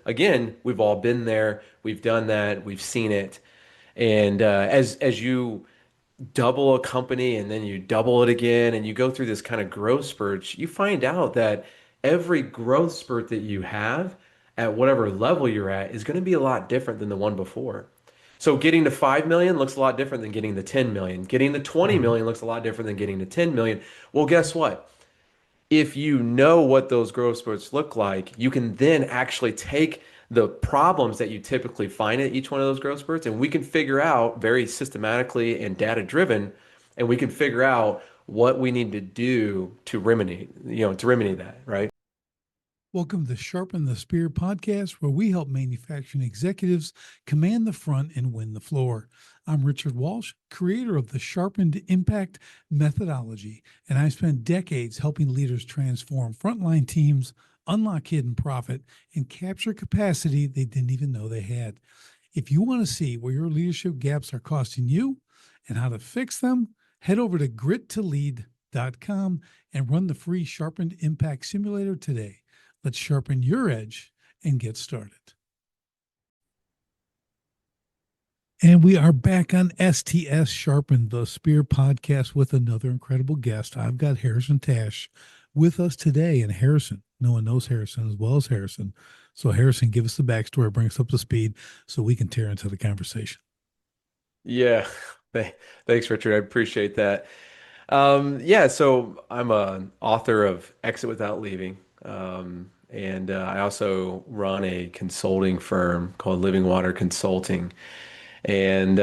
Again, we've all been there, we've done that, we've seen it. And as you double a company and then you double it again and you go through this kind of growth spurt, you find out that every growth spurt that you have at whatever level you're at is going to be a lot different than the one before. So getting to 5 million looks a lot different than getting to 10 million. Getting to 20 Mhm. million looks a lot different than getting to 10 million. Well, guess what? If you know what those growth spurts look like, you can then actually take the problems that you typically find at each one of those growth spurts, and we can figure out very systematically and data driven, and we can figure out what we need to do to remedy that, right? Welcome to Sharpen the Spear podcast, where we help manufacturing executives command the front and win the floor. I'm Richard Walsh, creator of the Sharpened Impact methodology, and I've spent decades helping leaders transform frontline teams, unlock hidden profit, and capture capacity they didn't even know they had. If you want to see where your leadership gaps are costing you and how to fix them, head over to grittolead.com and run the free Sharpened Impact Simulator today. Let's sharpen your edge and get started. And we are back on STS Sharpen the Spear podcast with another incredible guest. I've got Harrison Tash with us today. And Harrison, no one knows Harrison as well as Harrison. So, Harrison, give us the backstory, bring us up to speed so we can tear into the conversation. Yeah. Thanks, Richard. I appreciate that. Yeah, so I'm an author of Exit Without Leaving. And I also run a consulting firm called Living Water Consulting. And,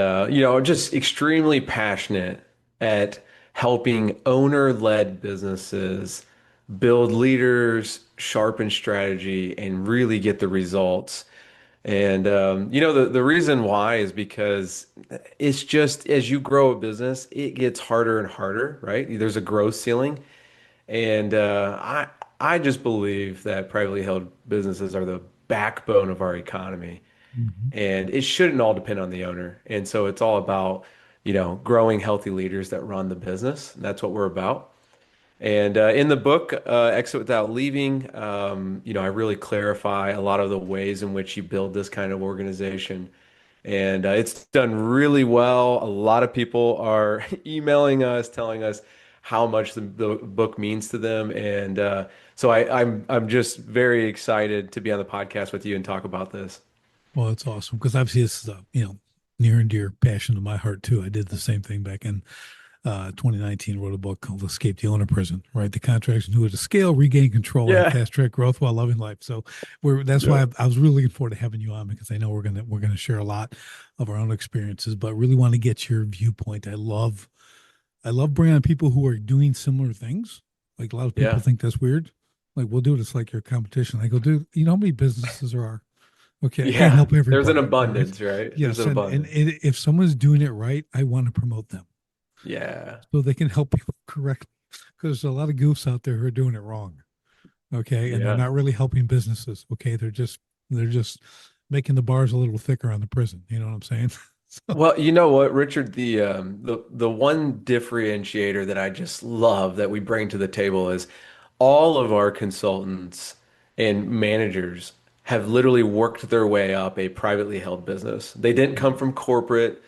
just extremely passionate at helping owner-led businesses build leaders, sharpen strategy, and really get the results. And the reason why is because it's just as you grow a business, it gets harder and harder, right? There's a growth ceiling, and I just believe that privately held businesses are the backbone of our economy, Mhm. and it shouldn't all depend on the owner. And so it's all about, growing healthy leaders that run the business. That's what we're about. And in the book, Exit Without Leaving, I really clarify a lot of the ways in which you build this kind of organization. And it's done really well. A lot of people are emailing us, telling us how much the book means to them. And so I'm just very excited to be on the podcast with you and talk about this. Well, that's awesome because obviously this is a near and dear passion to my heart too. I did the same thing back in 2019. Wrote a book called "Escape the Owner Prison." Right, the contracts who to scale, regain control, and Yeah. fast track growth while loving life. So that's why Yeah. I was really looking forward to having you on because I know we're gonna share a lot of our own experiences, but really want to get your viewpoint. I love bringing on people who are doing similar things. Like a lot of people Yeah. think that's weird. Like we'll do it. It's like your competition. I go, dude, you know how many businesses there are? Okay, I can't Yeah. help There's an everybody. All right. abundance, right? There's Yes, an and abundance. if someone's doing it right, I want to promote them Yeah. so they can help people correctly. Because there's a lot of goofs out there who are doing it wrong. Okay, and they're Yeah. not really helping businesses. Okay, they're just making the bars a little thicker on the prison. You know what I'm saying? So Well, you know what, Richard, the one differentiator that I just love that we bring to the table is all of our consultants and managers have literally worked their way up a privately held business. They didn't come from corporate.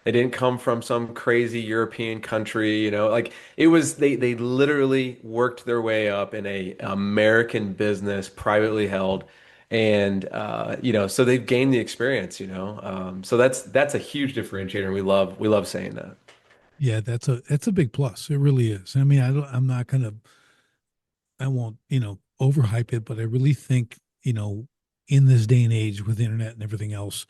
They didn't come from some crazy European country, like they literally worked their way up in a American business, privately held. And so they've gained the experience. So that's a huge differentiator. And we love saying that. yeah, that's a big plus. It really is. I mean, I'm not gonna I won't, overhype it, but I really think, in this day and age with the internet and everything else,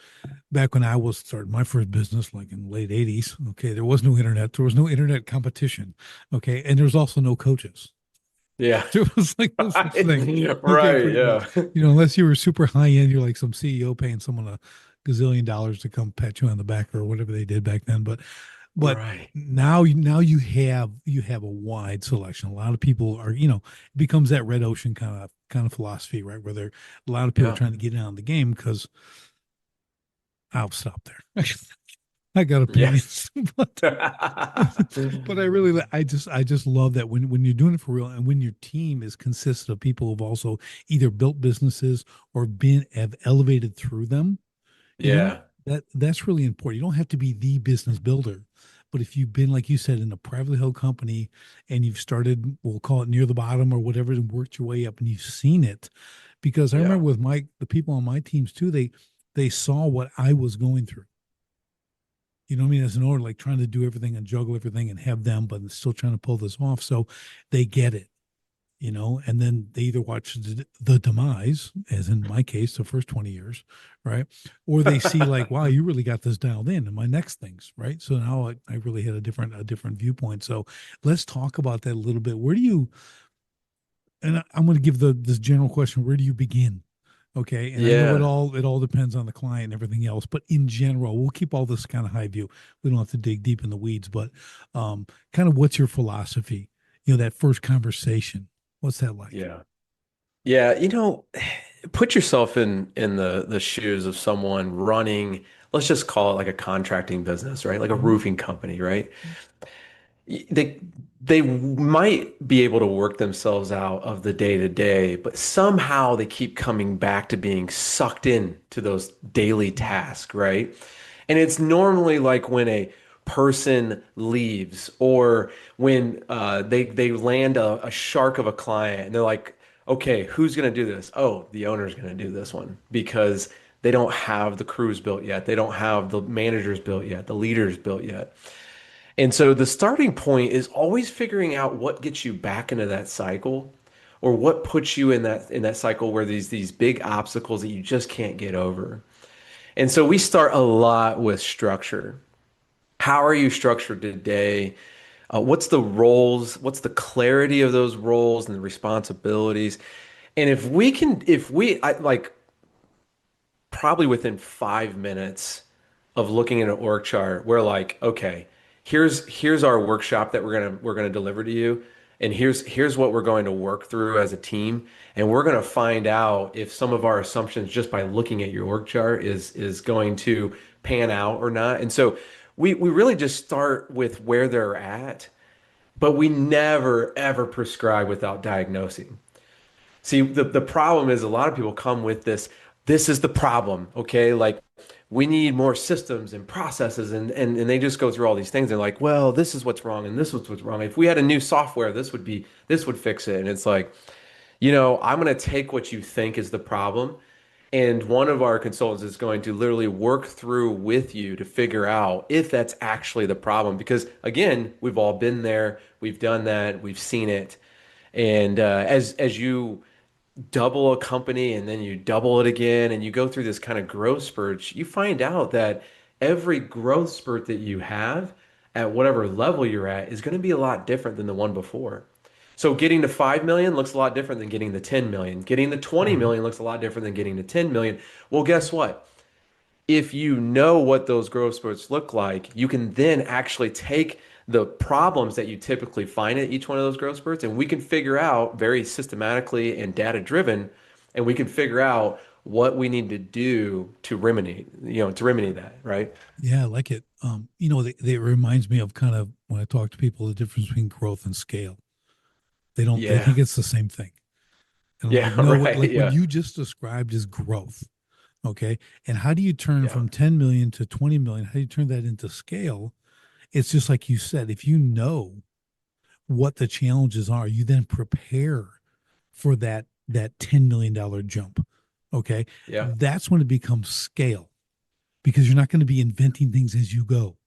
back when I was starting my first business, like in the late 80s, okay, there was no internet, there was no internet competition, okay, and there's also no coaches. Yeah. There was like no such Right. thing, okay, Right. pretty much. Yeah. Unless you were super high end, you're like some CEO paying someone a gazillion dollars to come pat you on the back or whatever they did back then. But Right. now you have a wide selection. A lot of people are, it becomes that red ocean kind of philosophy, right? Where there a lot of people are Yeah. trying to get in on the game because I'll stop there. I got Yeah. opinions, but I really I just love that when you're doing it for real and when your team is consisted of people who've also either built businesses or been have elevated through them, you know, Yeah. that's really important. You don't have to be the business builder, but if you've been, like you said, in a privately held company and you've started, we'll call it near the bottom or whatever, and worked your way up and you've seen it. Because I Yeah. remember with the people on my teams too, they saw what I was going through. You know what I mean? As an owner, like trying to do everything and juggle everything and have them, but still trying to pull this off. So they get it, and then they either watch the demise, as in my case, the first 20 years, right? Or they see like, wow, you really got this dialed in my next things, right? So now I really had a different viewpoint. So let's talk about that a little bit. Where do you, and I'm going to give this general question, where do you begin? Okay. And I know it Yeah. all depends on the client and everything else, but in general, we'll keep all this kind of high view. We don't have to dig deep in the weeds, but kind of what's your philosophy? That first conversation, what's that like? Yeah. Yeah. Put yourself in the shoes of someone running, let's just call it like a contracting business, right? Like a Mhm. roofing company, right? they they might be able to work themselves out of the day to day, but somehow they keep coming back to being sucked in to those daily tasks, right? And it's normally like when a person leaves or when they land a shark of a client and they're like, okay, who's going to do this? Oh, the owner's going to do this one because they don't have the crews built yet. They don't have the managers built yet, the leaders built yet. And so the starting point is always figuring out what gets you back into that cycle or what puts you in that cycle where these big obstacles that you just can't get over. And so we start a lot with structure. How are you structured today? What's the roles? What's the clarity of those roles and the responsibilities? And like probably within 5 minutes of looking at an org chart, we're like, okay, here's our workshop that we're gonna deliver to you, and here's what we're going to work through as a team, and we're gonna find out if some of our assumptions just by looking at your org chart is going to pan out or not. And so we really just start with where they're at, but we never ever prescribe without diagnosing. See, the problem is a lot of people come with this is the problem, okay? Like we need more systems and processes and they just go through all these things. They're like, well, this is what's wrong and this is what's wrong. If we had a new software, this would fix it. And it's like, I'm going to take what you think is the problem. And one of our consultants is going to literally work through with you to figure out if that's actually the problem. Because again, we've all been there, we've done that, we've seen it. And as you double a company and then you double it again and you go through this kind of growth spurt, you find out that every growth spurt that you have at whatever level you're at is going to be a lot different than the one before. So getting to 5 million looks a lot different than getting to 10 million. Getting to 20 Mhm. million looks a lot different than getting to 10 million. Well, guess what? If you know what those growth spurts look like, you can then actually take the problems that you typically find at each one of those growth spurts, and we can figure out very systematically and data driven, and we can figure out what we need to do to remedy that, right? Yeah, I like it. It reminds me of kind of when I talk to people, the difference between growth and scale. They Yeah. think it's the same thing. And I'm Yeah, like, no, right. like what Yeah. you just described is growth. Okay. And how do you turn Yeah. from 10 million to 20 million? How do you turn that into scale? It's just like you said, if you know what the challenges are, you then prepare for that $10 million jump. Okay. Yeah. That's when it becomes scale because you're not going to be inventing things as you go.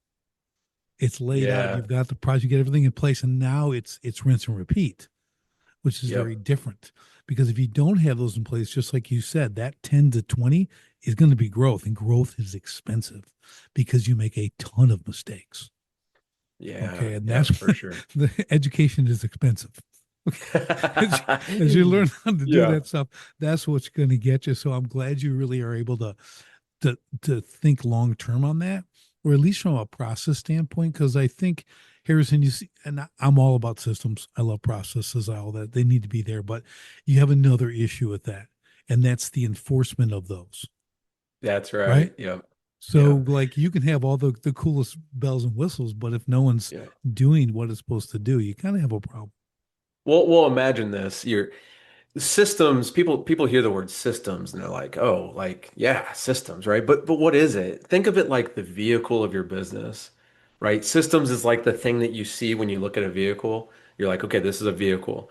It's laid out. Yeah. You've got the project, you get everything in place, and now it's rinse and repeat, which is very Yep. different. Because if you don't have those in place, just like you said, that 10 to 20 is going to be growth, and growth is expensive because you make a ton of mistakes. Yeah. Okay, and Yeah, that's for what sure. the education is expensive. Okay, as you learn how to do Yeah. that stuff, that's what's going to get you. So I'm glad you really are able to think long term on that, or at least from a process standpoint. Because I think, Harrison, you see, and I'm all about systems. I love processes, all that they need to be there, but you have another issue with that, and that's the enforcement of those, That's right? right. Yep. So Yeah. like you can have all the coolest bells and whistles, but if no one's Yeah. doing what it's supposed to do, you kind of have a problem. Well, imagine this. Your systems, people hear the word systems and they're like, "Oh, like, yeah, systems, right?" But what is it? Think of it like the vehicle of your business, right? Systems is like the thing that you see when you look at a vehicle. You're like, "Okay, this is a vehicle."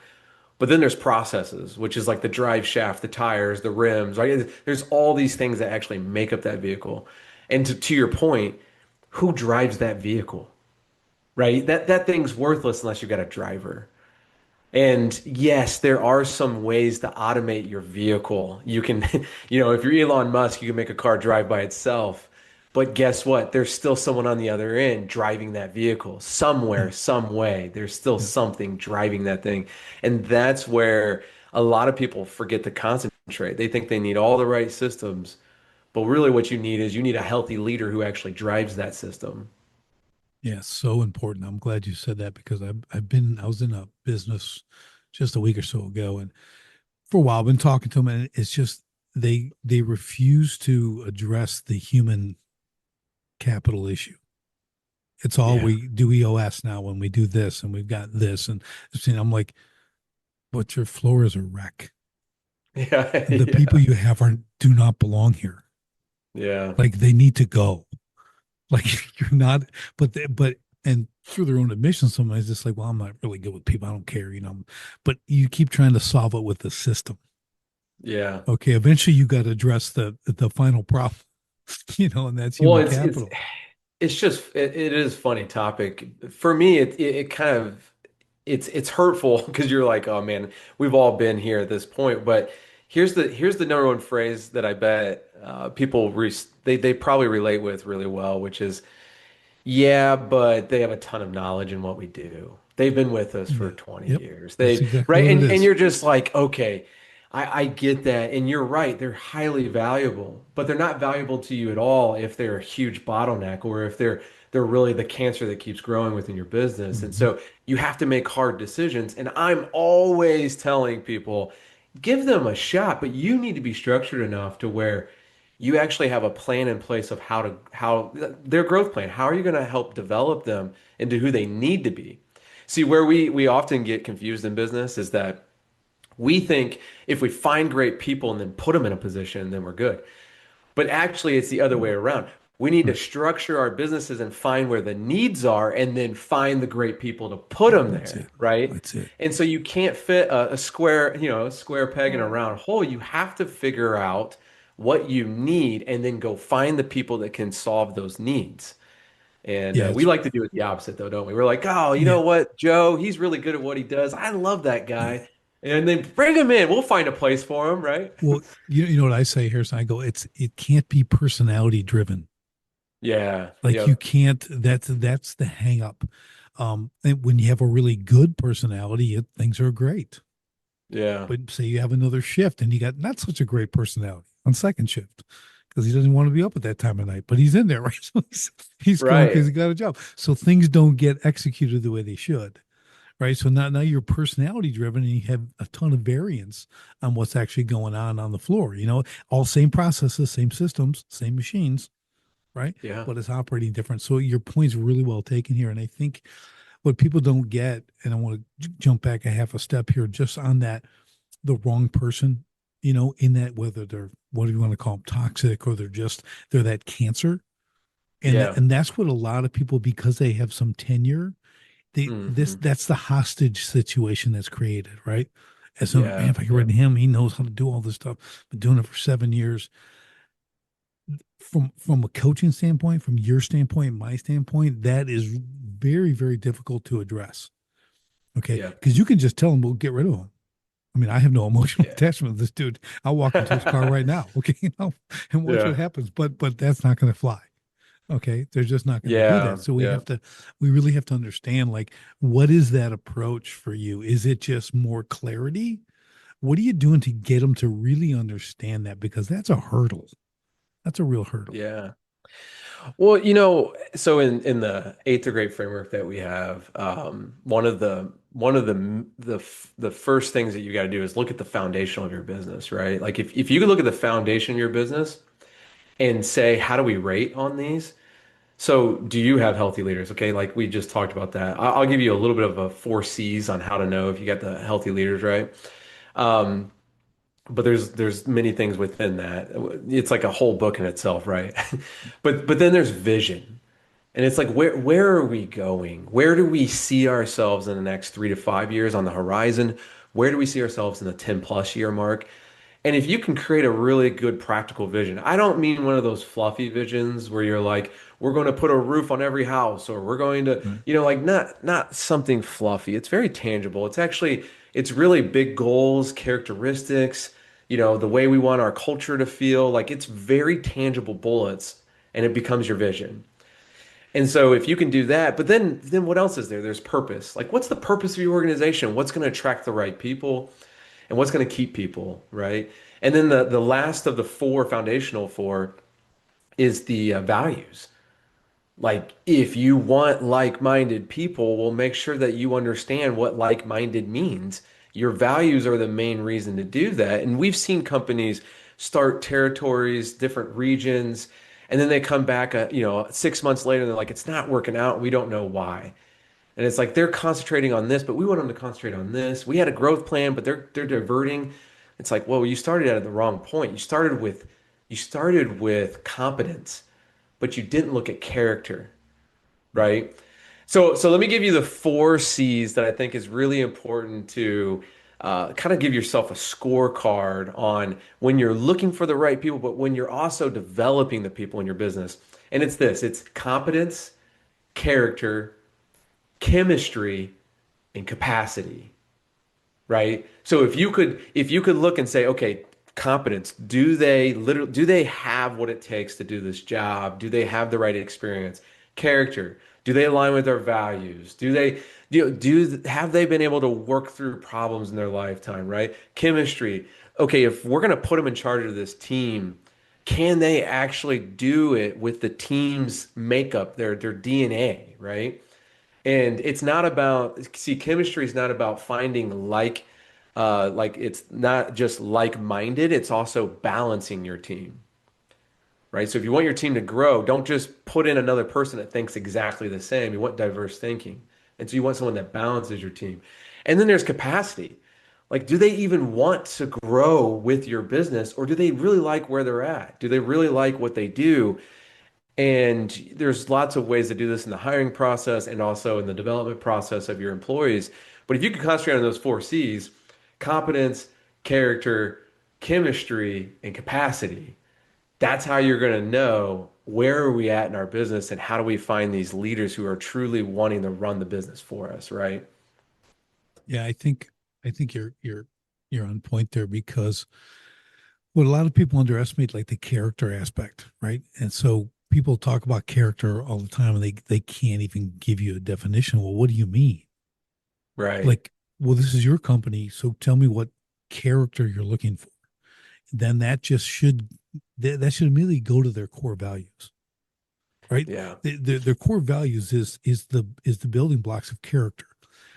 But then there's processes, which is like the drive shaft, the tires, the rims, right? There's all these things that actually make up that vehicle. And to your point, who drives that vehicle, right? That thing's worthless unless you've got a driver. And yes, there are some ways to automate your vehicle. You can, if you're Elon Musk, you can make a car drive by itself. But guess what? There's still someone on the other end driving that vehicle Yeah. somewhere, some way. There's still Yeah. something driving that thing. And that's where a lot of people forget to concentrate. They think they need all the right systems, but really what you need a healthy leader who actually drives that system. Yeah, so important. I'm glad you said that because I was in a business just a week or so ago, and for a while I've been talking to them, and it's just they refuse to address the human capital issue. It's all Yeah. we do EOS now when we do this and we've got this and I'm like, but your floor is a wreck. Yeah. And the people Yeah. you have are do not belong here. Yeah. Like they need to go. Like you're not, but and through their own admission, sometimes it's like, well, I'm not really good with people. I don't care, But you keep trying to solve it with the system. Yeah. Okay, eventually you got to address the final problem, and that's Well, human it's capital. it's just it is a funny topic for me. It kind of it's hurtful because you're like, oh man, we've all been here at this point. But here's the number one phrase that I bet people they probably relate with really well, which is yeah, but they have a ton of knowledge in what we do. They've been with us for Yeah. 20 Yep. years. That's They exactly right, what it and is. you're just like, okay, I get that, and you're right. They're highly valuable, but they're not valuable to you at all if they're a huge bottleneck or if they're really the cancer that keeps growing within your business. And Hmm. so you have to make hard decisions. And I'm always telling people, give them a shot, but you need to be structured enough to where you actually have a plan in place of how their growth plan. How are you going to help develop them into who they need to be? See, where we often get confused in business is that we think if we find great people and then put them in a position, then we're good. But actually, it's the other way around. We need to Right. structure our businesses and find where the needs are and then find the great people to put them That's there, it. right? That's it. And so you can't fit a square, a square peg in a round hole. You have to figure out what you need and then go find the people that can solve those needs. And Yeah. we It's like to do it the opposite, though, don't we? We're like, oh, you yeah. know what, Joe, he's really good at what he does. I love that Yeah. guy. And then bring him in. We'll find a place for him, right? Well, you know what I say here? So I go, it can't be personality driven. Yeah. Like you Yep. can't. That's the hang up. And when you have a really good personality, things are great. Yeah. But say you have another shift and you got not such a great personality on second shift because he doesn't want to be up at that time of night, but he's in there, right? So he's going because Right. he got a job. So things don't get executed the way they should, right? So now you're personality driven and you have a ton of variance on what's actually going on the floor. All same processes, same systems, same machines, right? Yeah. But it's operating different. So your point's really well taken here, and I think what people don't get, and I want to jump back a half a step here, just on that the wrong person, in that whether they're what do you want to call them toxic or they're that cancer. And Yeah. and that's what a lot of people because they have some tenure, Hmm. that's the hostage situation that's created, right? As a man, Yeah. if I get rid Yeah. of him, he knows how to do all this stuff. Been doing it for 7 years. From a coaching standpoint, from your standpoint, my standpoint, that is very, very difficult to address. Okay. Yeah. Because you can just tell them, we'll get rid of him. I mean, I have no emotional Yeah. attachment to this dude. I'll walk into his car right now, okay, and watch what Yeah. happens. But that's not going to fly. Okay, they're just not going to do that. Yeah. So Yeah. we really have to understand, like, what is that approach for you? Is it just more clarity? What are you doing to get them to really understand that? Because that's a hurdle. That's a real hurdle. Yeah. Well, so in the eighth grade framework that we have, one of the first things that you got to do is look at the foundation of your business, right? Like if you could look at the foundation of your business, and say, how do we rate on these? So, do you have healthy leaders? Okay, like we just talked about that. I'll give you a little bit of a four C's on how to know if you got the healthy leaders, right? Um, but there's many things within that. It's like a whole book in itself, right? But then there's vision. And it's like where are we going? Where do we see ourselves in the next 3 to 5 years on the horizon? Where do we see ourselves in the 10 plus year mark? And if you can create a really good practical vision, I don't mean one of those fluffy visions where you're like, we're going to put a roof on every house or we're going to, Right. like not something fluffy. It's very tangible. It's really big goals, characteristics, the way we want our culture to feel. Like it's very tangible bullets and it becomes your vision. And so if you can do that, but then what else is there? There's purpose. Like what's the purpose of your organization? What's going to attract the right people and what's going to keep people, right? And then the last of the four foundational four is the values. Like if you want like-minded people, well, make sure that you understand what like-minded means. Your values are the main reason to do that. And we've seen companies start territories, different regions, and then they come back, 6 months later, and they're like, it's not working out. We don't know why. And it's like they're concentrating on this, but we want them to concentrate on this. We had a growth plan, but they're diverting. It's like, well, you started at the wrong point. You started with competence, but you didn't look at character, right? So let me give you the four C's that I think is really important to kind of give yourself a scorecard on when you're looking for the right people, but when you're also developing the people in your business. And it's competence, character, chemistry, and capacity, right? So if you could look and say, okay, competence, do they have what it takes to do this job? Do they have the right experience? Character, do they align with their values? Have they been able to work through problems in their lifetime, right? Chemistry, okay, if we're going to put them in charge of this team, can they actually do it with the team's makeup, their DNA, right? And it's not about, see, chemistry is not about finding like it's not just like-minded, it's also balancing your team, right? So if you want your team to grow, don't just put in another person that thinks exactly the same. You want diverse thinking. And so you want someone that balances your team. And then there's capacity. Like, do they even want to grow with your business or do they really like where they're at? Do they really like what they do? And there's lots of ways to do this in the hiring process and also in the development process of your employees. But if you can concentrate on those four C's, competence, character, chemistry, and capacity, that's how you're going to know where are we at in our business and how do we find these leaders who are truly wanting to run the business for us, right? Yeah, I think you're on point there because what a lot of people underestimate like the character aspect, right? And so people talk about character all the time and they can't even give you a definition. Well, what do you mean? Right. Like, well, this is your company, so tell me what character you're looking for. Then that should immediately go to their core values, right? Yeah. Their core values is the building blocks of character.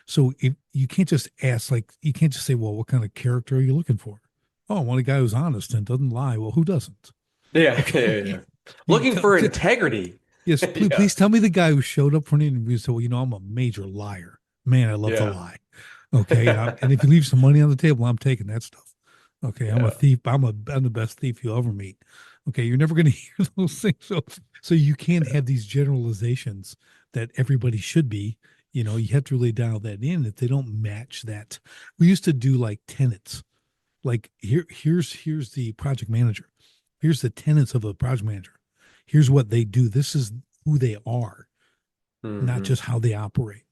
So if you can't just ask, like, you can't just say, well, what kind of character are you looking for? Oh, I want a guy who's honest and doesn't lie. Well, who doesn't? Yeah. Yeah. Yeah. Okay. Yeah. Looking for integrity. Yes, Yeah. please tell me the guy who showed up for an interview and said, well, I'm a major liar. Man, I love to Yeah. lie. Okay. And if you leave some money on the table, I'm taking that stuff. Okay. I'm a Yeah. thief. I'm the best thief you'll ever meet. Okay. You're never going to hear those things. So you can't have these generalizations that everybody should be. You have to really dial that in. If they don't match that, we used to do like tenets. Like here's the project manager. Here's the tenets of a project manager. Here's what they do. This is who they are, not Hmm. just how they operate.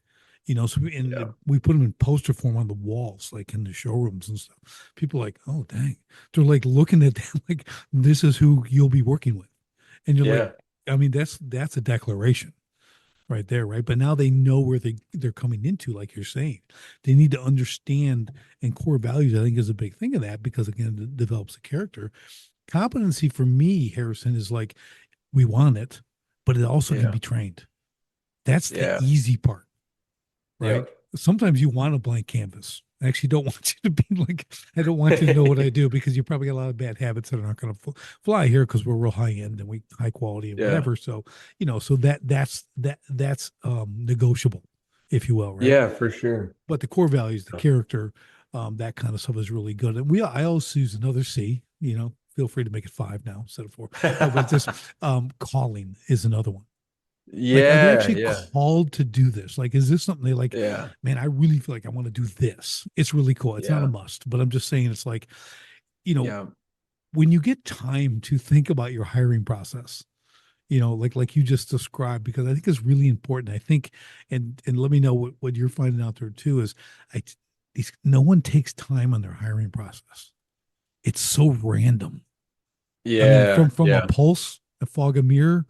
So Yeah. we put them in poster form on the walls, like in the showrooms and stuff. People are like, oh dang, they're like looking at them like this is who you'll be working with, and you're like, Yeah. I mean, that's a declaration right there, right? But now they know where they're coming into, like you're saying. They need to understand, and core values, I think, is a big thing of that because again, it develops a character. Competency for me, Harrison, is like we want it, but it also can Yeah. be trained. That's the Yeah. easy part, right? Yep. Sometimes you want a blank canvas. I actually don't want you to be like, I don't want you to know what I do because you probably got a lot of bad habits that are not going to fly here because we're real high end and we high quality and Yeah. whatever. So, so that's negotiable, if you will, right? Yeah, for sure. But the core values, the character, that kind of stuff is really good. And I always use another C, feel free to make it five now instead of four. No, but just calling is another one. Like, are they Yeah, actually yeah, called to do this? Like, is this something they like, yeah, man, I really feel like I want to do this. It's really cool. It's not a yeah, must, but I'm just saying it's like, you know, yeah, when you get time to think about your hiring process, like you just described, because I think it's really important. I think, and let me know what you're finding out there too, is I no one takes time on their hiring process. It's so random. I mean, yeah, from a yeah, pulse, a fog, a mirror,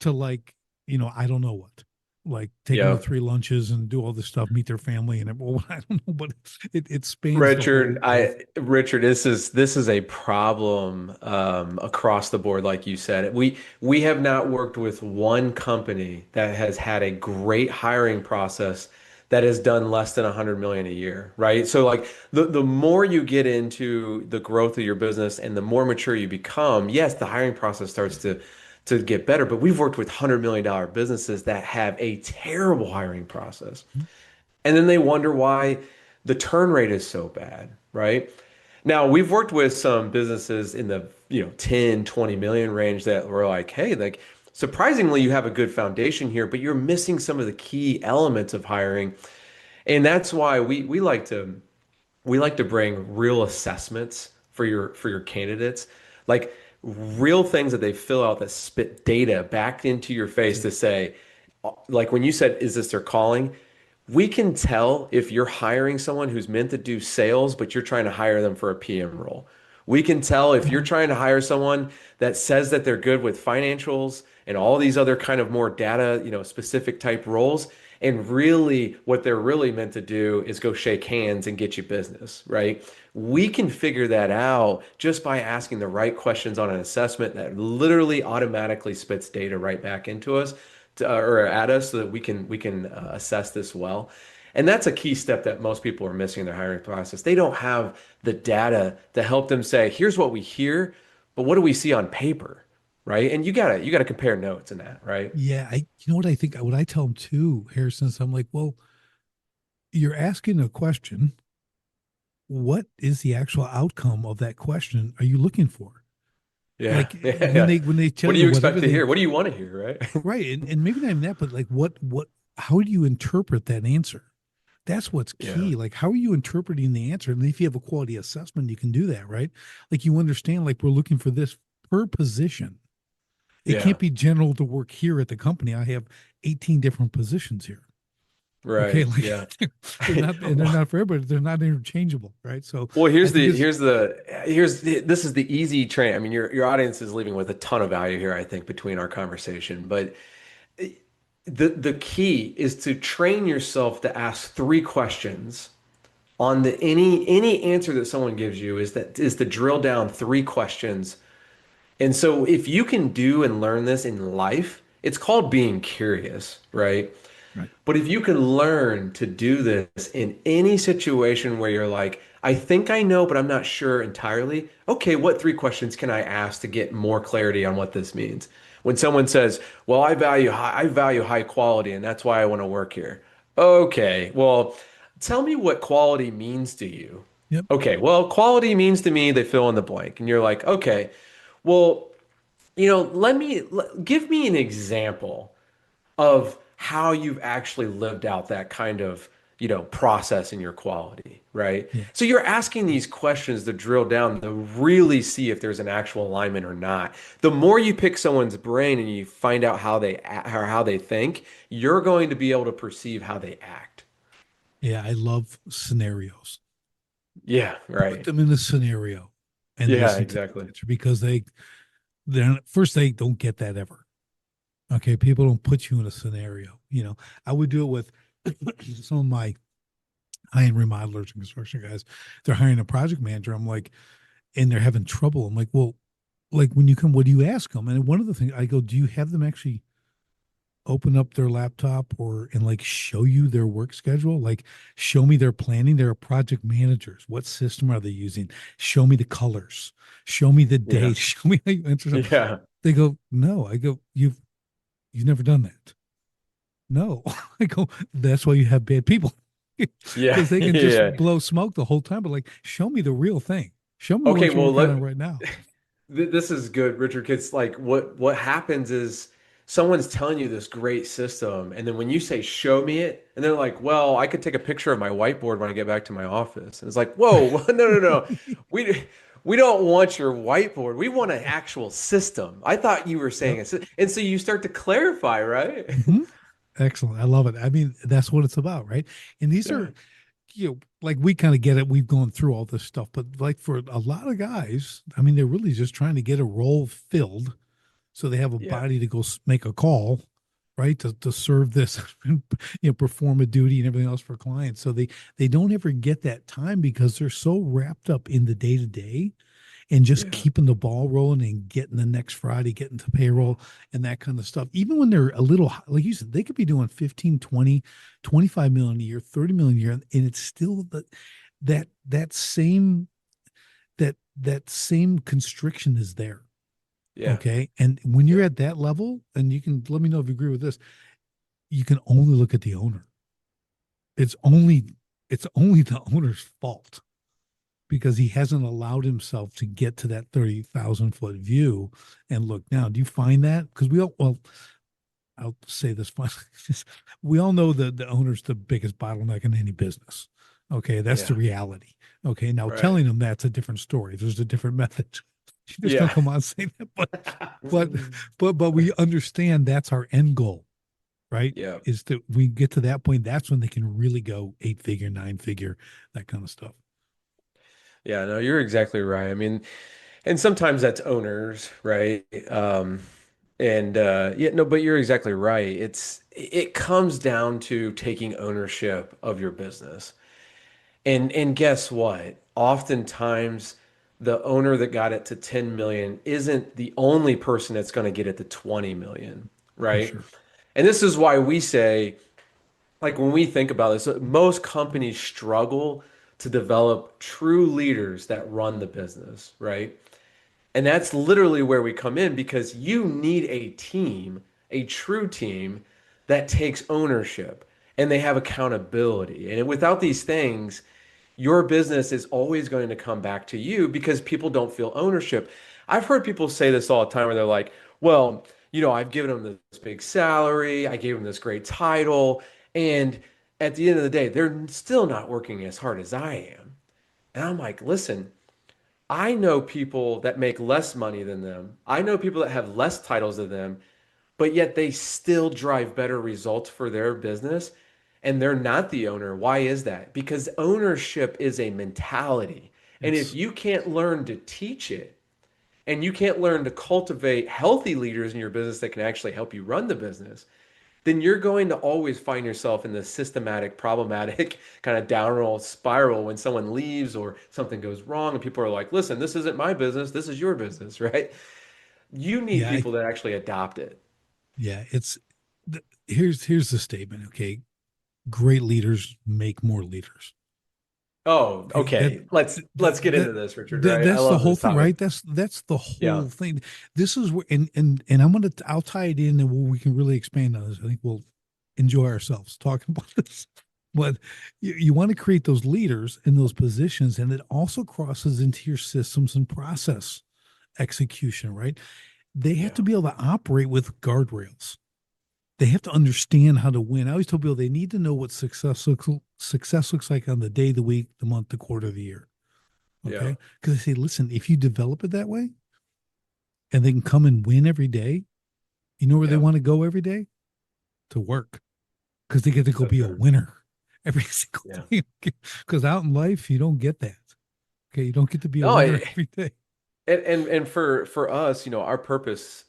to like, I don't know what, like take them to yeah. three lunches and do all this stuff, meet their family, and well, I don't know, but it spans the Richard, whole. this is a problem across the board, like you said. We have not worked with one company that has had a great hiring process that has done less than 100 million a year, right? So like the more you get into the growth of your business and the more mature you become, yes, the hiring process starts to get better, but we've worked with $100 million businesses that have a terrible hiring process. And then they wonder why the turn rate is so bad, right? Now, we've worked with some businesses in the, 10, 20 million range that were like, hey, like surprisingly, you have a good foundation here, but you're missing some of the key elements of hiring. And that's why we like to bring real assessments for your candidates, like real things that they fill out that spit data back into your That's face it. to say, like when you said, is this their calling? We can tell if you're hiring someone who's meant to do sales, but you're trying to hire them for a PM role. We can tell if you're Mhm. trying to hire someone that says that they're good with financials and all these other kind of more data, specific type roles. And really, what they're really meant to do is go shake hands and get you business, right? We can figure that out just by asking the right questions on an assessment that literally automatically spits data right back into us or at us so that we can assess this well. And that's a key step that most people are missing in their hiring process. They don't have the data to help them say, here's what we hear, but what do we see on paper, right? And you gotta compare notes in that, right? Yeah, you know what I think, what I tell them too, Harrison, is I'm like, well, you're asking a question. What is the actual outcome of that question are you looking for? Yeah, Like when yeah. they What tell do you you whatever expect to they hear? What do you want to hear, right? right, and maybe not even that, but like what how do you interpret that answer? That's what's Yeah, key. Like, how are you interpreting the answer? And if you have a quality assessment, you can do that, right? Like, you understand, like, we're looking for this per position. It yeah, can't be general to work here at the company. I have 18 different positions here. Okay. right, Like, yeah. they're not, and they're not for everybody. They're not interchangeable, right? So Well, I think it's, this is the easy train. I mean, your audience is leaving with a ton of value here, I think, between our conversation. But the key is to train yourself to ask three questions on the any answer that someone gives you is to drill down three questions. And so if you can do and learn this in life, it's called being curious, right? right. But if you can learn to do this in any situation where you're like, I think I know, but I'm not sure entirely. Okay, what three questions can I ask to get more clarity on what this means? When someone says, "Well, I value high quality, and that's why I want to work here." Okay, well, tell me what quality means to you. Yep. Okay, well, quality means to me they fill in the blank, and you're like, okay, well, give me an example of how you've actually lived out that kind of, process in your quality, right? Yeah. So you're asking these questions to drill down to really see if there's an actual alignment or not. The more you pick someone's brain and you find out how they think, you're going to be able to perceive how they act. Yeah. I love scenarios. Yeah, Put right. them in a scenario and Yeah, listen to exactly. the answer because they're first, they don't get that ever. Okay. People don't put you in a scenario. I would do it with some of my high-end remodelers and construction guys. They're hiring a project manager. I'm like, and they're having trouble. I'm like, well, like when you come, what do you ask them? And one of the things I go, do you have them actually open up their laptop or and like show you their work schedule, like show me their planning. They're project managers. What system are they using? Show me the colors. Show me the Yeah. date. Show me how you enter them. Yeah. They go, no. I go, you've never done that. No. I go, that's why you have bad people. Yeah. Because they can just Yeah. blow smoke the whole time. But like, show me the real thing. Show me Okay, what you're well, working on right now. this is good, Richard. It's like what happens is someone's telling you this great system, and then when you say show me it, and they're like, well, I could take a picture of my whiteboard when I get back to my office. And it's like, whoa, no, no, no. We we don't want your whiteboard. We want an actual system. I thought you were saying Yep. it. And so you start to clarify, right? Hmm. Excellent. I love it. I mean, that's what it's about, right? And these Yeah. are, like we kind of get it. We've gone through all this stuff, but like for a lot of guys, I mean, they're really just trying to get a role filled so they have a Yeah. body to go make a call, right? To serve this, perform a duty and everything else for clients. So they don't ever get that time because they're so wrapped up in the day to day and just Yeah. keeping the ball rolling and getting the next Friday, getting to payroll and that kind of stuff. Even when they're a little, like you said, they could be doing 15, 20, 25 million a year, 30 million a year. And it's still that same, that same constriction is there. Yeah. Okay. And when you're Yeah. at that level, and you can let me know if you agree with this, you can only look at the owner. It's only, it's only the owner's fault because he hasn't allowed himself to get to that 30,000 foot view and look down. Do you find that? Because we all, well, I'll say this finally. We all know that the owner's the biggest bottleneck in any business. Okay. That's the Yeah. reality. Okay. Now Right. telling them that's a different story. There's a different method. You just don't Yeah. come on saying that, but, but we understand that's our end goal, right? Yeah. Is that we get to that point. That's when they can really go 8 figure, 9 figure, that kind of stuff. Yeah, no, you're exactly right. I mean, and sometimes that's owners, right? And yeah, no, but you're exactly right. It comes down to taking ownership of your business. And guess what? Oftentimes the owner that got it to 10 million isn't the only person that's going to get it to 20 million, For right? sure. And this is why we say, like when we think about this, most companies struggle to develop true leaders that run the business, right? And that's literally where we come in because you need a team, a true team that takes ownership and they have accountability. And without these things, your business is always going to come back to you because people don't feel ownership. I've heard people say this all the time where they're like, well, I've given them this big salary, I gave them this great title, and at the end of the day, they're still not working as hard as I am. And I'm like, listen, I know people that make less money than them. I know people that have less titles than them, but yet they still drive better results for their business and they're not the owner. Why is that? Because ownership is a mentality. And if It's you can't learn to teach it and you can't learn to cultivate healthy leaders in your business that can actually help you run the business, then you're going to always find yourself in the systematic, problematic kind of downward spiral when someone leaves or something goes wrong and people are like, listen, this isn't my business, this is your business, right? You need yeah, people that actually adopt it. yeah. Here's the statement. Okay, great leaders make more leaders. Oh, Okay, okay. Let's get into that, this, Richard, right? I that's the love whole this thing, topic. right? That's the Yeah. whole thing. This is where, and I'll tie it in, and we can really expand on this. I think we'll enjoy ourselves talking about this. But you want to create those leaders in those positions, and it also crosses into your systems and process execution, right? They have Yeah. to be able to operate with guardrails. They have to understand how to win. I always tell people they need to know what success looks like on the day, the week, the month, the quarter, the year. Yeah. Okay. Because I say, listen, if you develop it that way and they can come and win every day, you know where they Yeah. want to go every day? To work. Because they get to go So be a true. winner every single Yeah. day. Because out in life, you don't get that. Okay. You don't get to be a No, winner every day. and for us, our purpose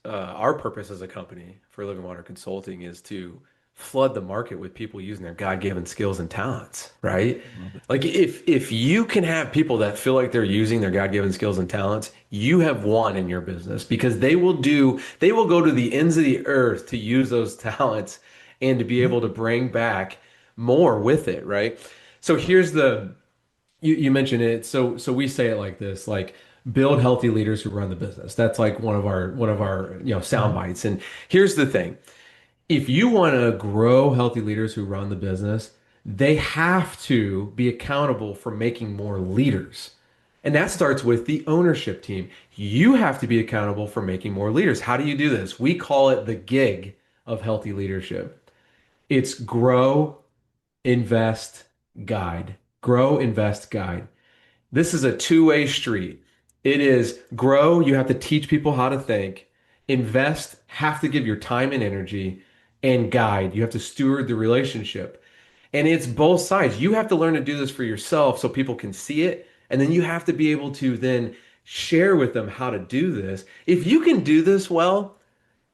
as a company for Living Water Consulting is to flood the market with people using their God-given skills and talents, right? Love it. Like if you can have people that feel like they're using their God-given skills and talents, you have won in your business because they will go to the ends of the earth to use those talents and to be Yeah. able to bring back more with it, right? So here's the you mentioned it. So we say it like this, like build healthy leaders who run the business. That's like one of our sound Mhm. bites. And here's the thing. If you want to grow healthy leaders who run the business, they have to be accountable for making more leaders. And that starts with the ownership team. You have to be accountable for making more leaders. How do you do this? We call it the gig of healthy leadership. It's grow, invest, guide. Grow, invest, guide. This is a two-way street. It is grow, you have to teach people how to think. Invest, have to give your time and energy. And guide, you have to steward the relationship. And it's both sides. You have to learn to do this for yourself so people can see it. And then you have to be able to then share with them how to do this. If you can do this well,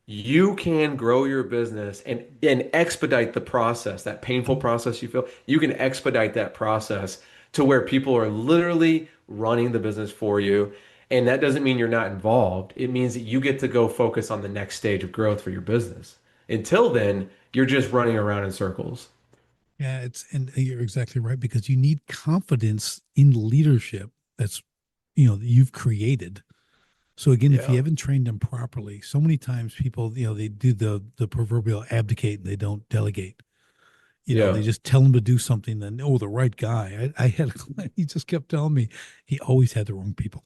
you can grow your business and expedite the process, that painful process you feel. You can expedite that process to where people are literally running the business for you. And that doesn't mean you're not involved. It means that you get to go focus on the next stage of growth for your business. Until then, you're just running around in circles. Yeah, it's and you're exactly right because you need confidence in leadership that's that you've created. So again, if you Yeah. haven't trained them properly, so many times people, they do the proverbial abdicate and they don't delegate. They Yeah. just tell them to do something. Then, oh, the right guy. I had a client, he just kept telling me he always had the wrong people.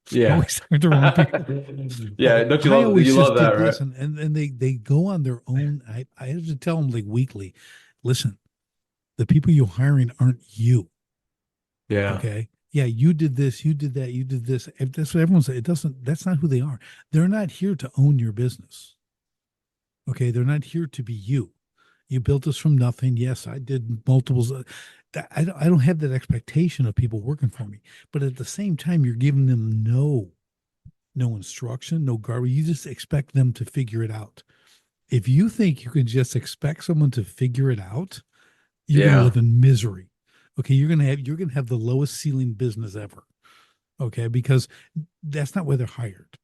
Yeah. Always hired the wrong people. Yeah. Well, Don't I always you just love that, did right? this, and they go on their own. I have to tell them like weekly, listen, the people you're hiring aren't you. Yeah. Okay. Yeah, you did this, you did that, you did this. If that's what everyone says. It doesn't, that's not who they are. They're not here to own your business. Okay. They're not here to be you. You built this from nothing. Yes, I did multiples. I don't have that expectation of people working for me. But at the same time, you're giving them no instruction, no guard. You just expect them to figure it out. If you think you can just expect someone to figure it out, you're going to Yeah. live in misery. Okay, you're going to have the lowest ceiling business ever. Okay, because that's not why they're hired.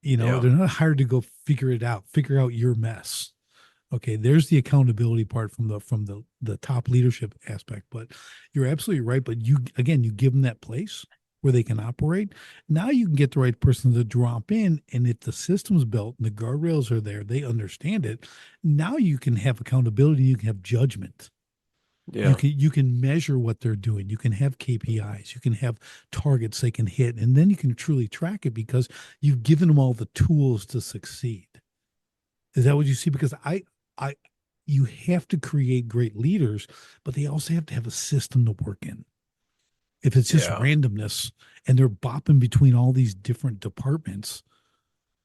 Yeah. They're not hired to go figure out your mess. Okay, there's the accountability part from the top leadership aspect. But you're absolutely right. But you give them that place where they can operate. Now you can get the right person to drop in, and if the system's built and the guardrails are there, they understand it. Now you can have accountability. You can have judgment. You Yeah. can you can measure what they're doing. You can have KPIs. You can have targets they can hit, and then you can truly track it because you've given them all the tools to succeed. Is that what you see? Because I, you have to create great leaders, but they also have to have a system to work in. If it's just Yeah. randomness and they're bopping between all these different departments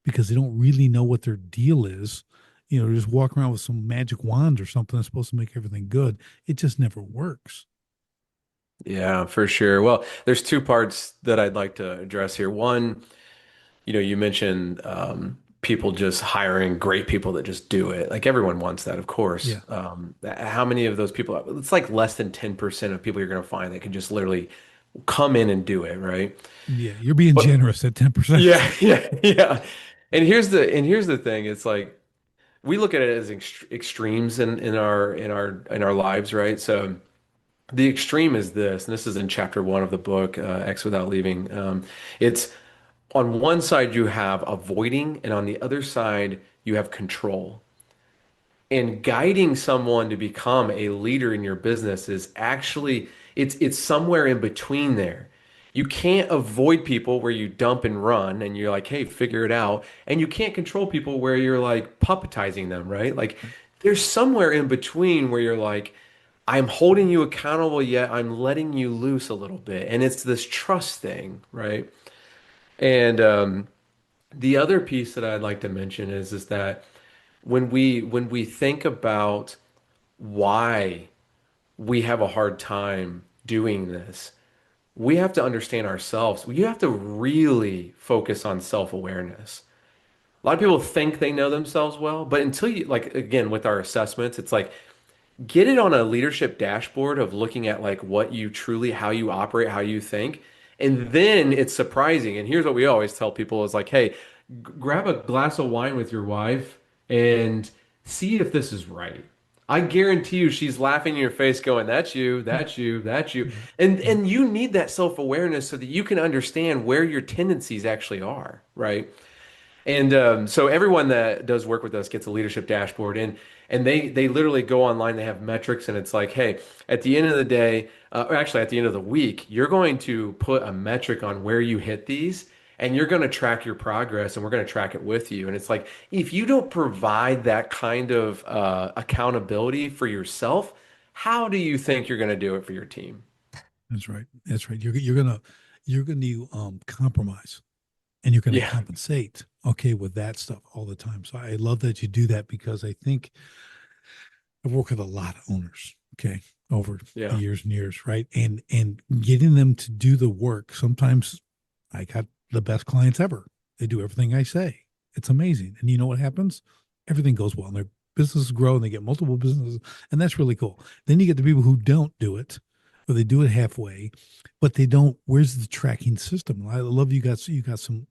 because they don't really know what their deal is, just walk around with some magic wand or something that's supposed to make everything good. It just never works. Yeah, for sure. Well, there's two parts that I'd like to address here. One, you mentioned people just hiring great people that just do it. Like everyone wants that, of course. Yeah. How many of those people? It's like less than 10% of people you're going to find that can just literally come in and do it, right? Yeah. You're being But generous at 10%. yeah, yeah, yeah. And here's the thing. It's like we look at it as extremes in our lives, right? So the extreme is this, and this is in chapter one of the book, X Without Leaving. It's on one side you have avoiding, and on the other side you have control. And guiding someone to become a leader in your business is actually it's somewhere in between there. You can't avoid people where you dump and run and you're like, hey, figure it out. And you can't control people where you're like puppetizing them, right? Like there's somewhere in between where you're like, I'm holding you accountable, yet I'm letting you loose a little bit. And it's this trust thing, right? And the other piece that I'd like to mention is that when we think about why we have a hard time doing this, we have to understand ourselves. You have to really focus on self-awareness. A lot of people think they know themselves well, but until you, like, again, with our assessments, it's like, get it on a leadership dashboard of looking at like what you truly, how you operate, how you think. And then it's surprising. And here's what we always tell people is like, hey, grab a glass of wine with your wife and see if this is right. I guarantee you she's laughing in your face going, that's you, Yeah, that's you, that's you. yeah, And yeah. and you need that self-awareness so that you can understand where your tendencies actually are, right? And so everyone that does work with us gets a leadership dashboard, and they literally go online. They have metrics, and it's like, hey, at the end of the day, or actually at the end of the week, you're going to put a metric on where you hit these, and you're going to track your progress, and we're going to track it with you. And it's like if you don't provide that kind of accountability for yourself, how do you think you're going to do it for your team? That's right. That's right. You're gonna compromise and you're gonna Yeah, compensate. Okay, with that stuff all the time. So I love that you do that because I think I've worked with a lot of owners. Okay, over the yeah, years and years, right? And getting them to do the work. Sometimes I got the best clients ever. They do everything I say. It's amazing. And you know what happens? Everything goes well. And their businesses grow and they get multiple businesses. And that's really cool. Then you get the people who don't do it, or they do it halfway, but they don't. Where's the tracking system? I love you got some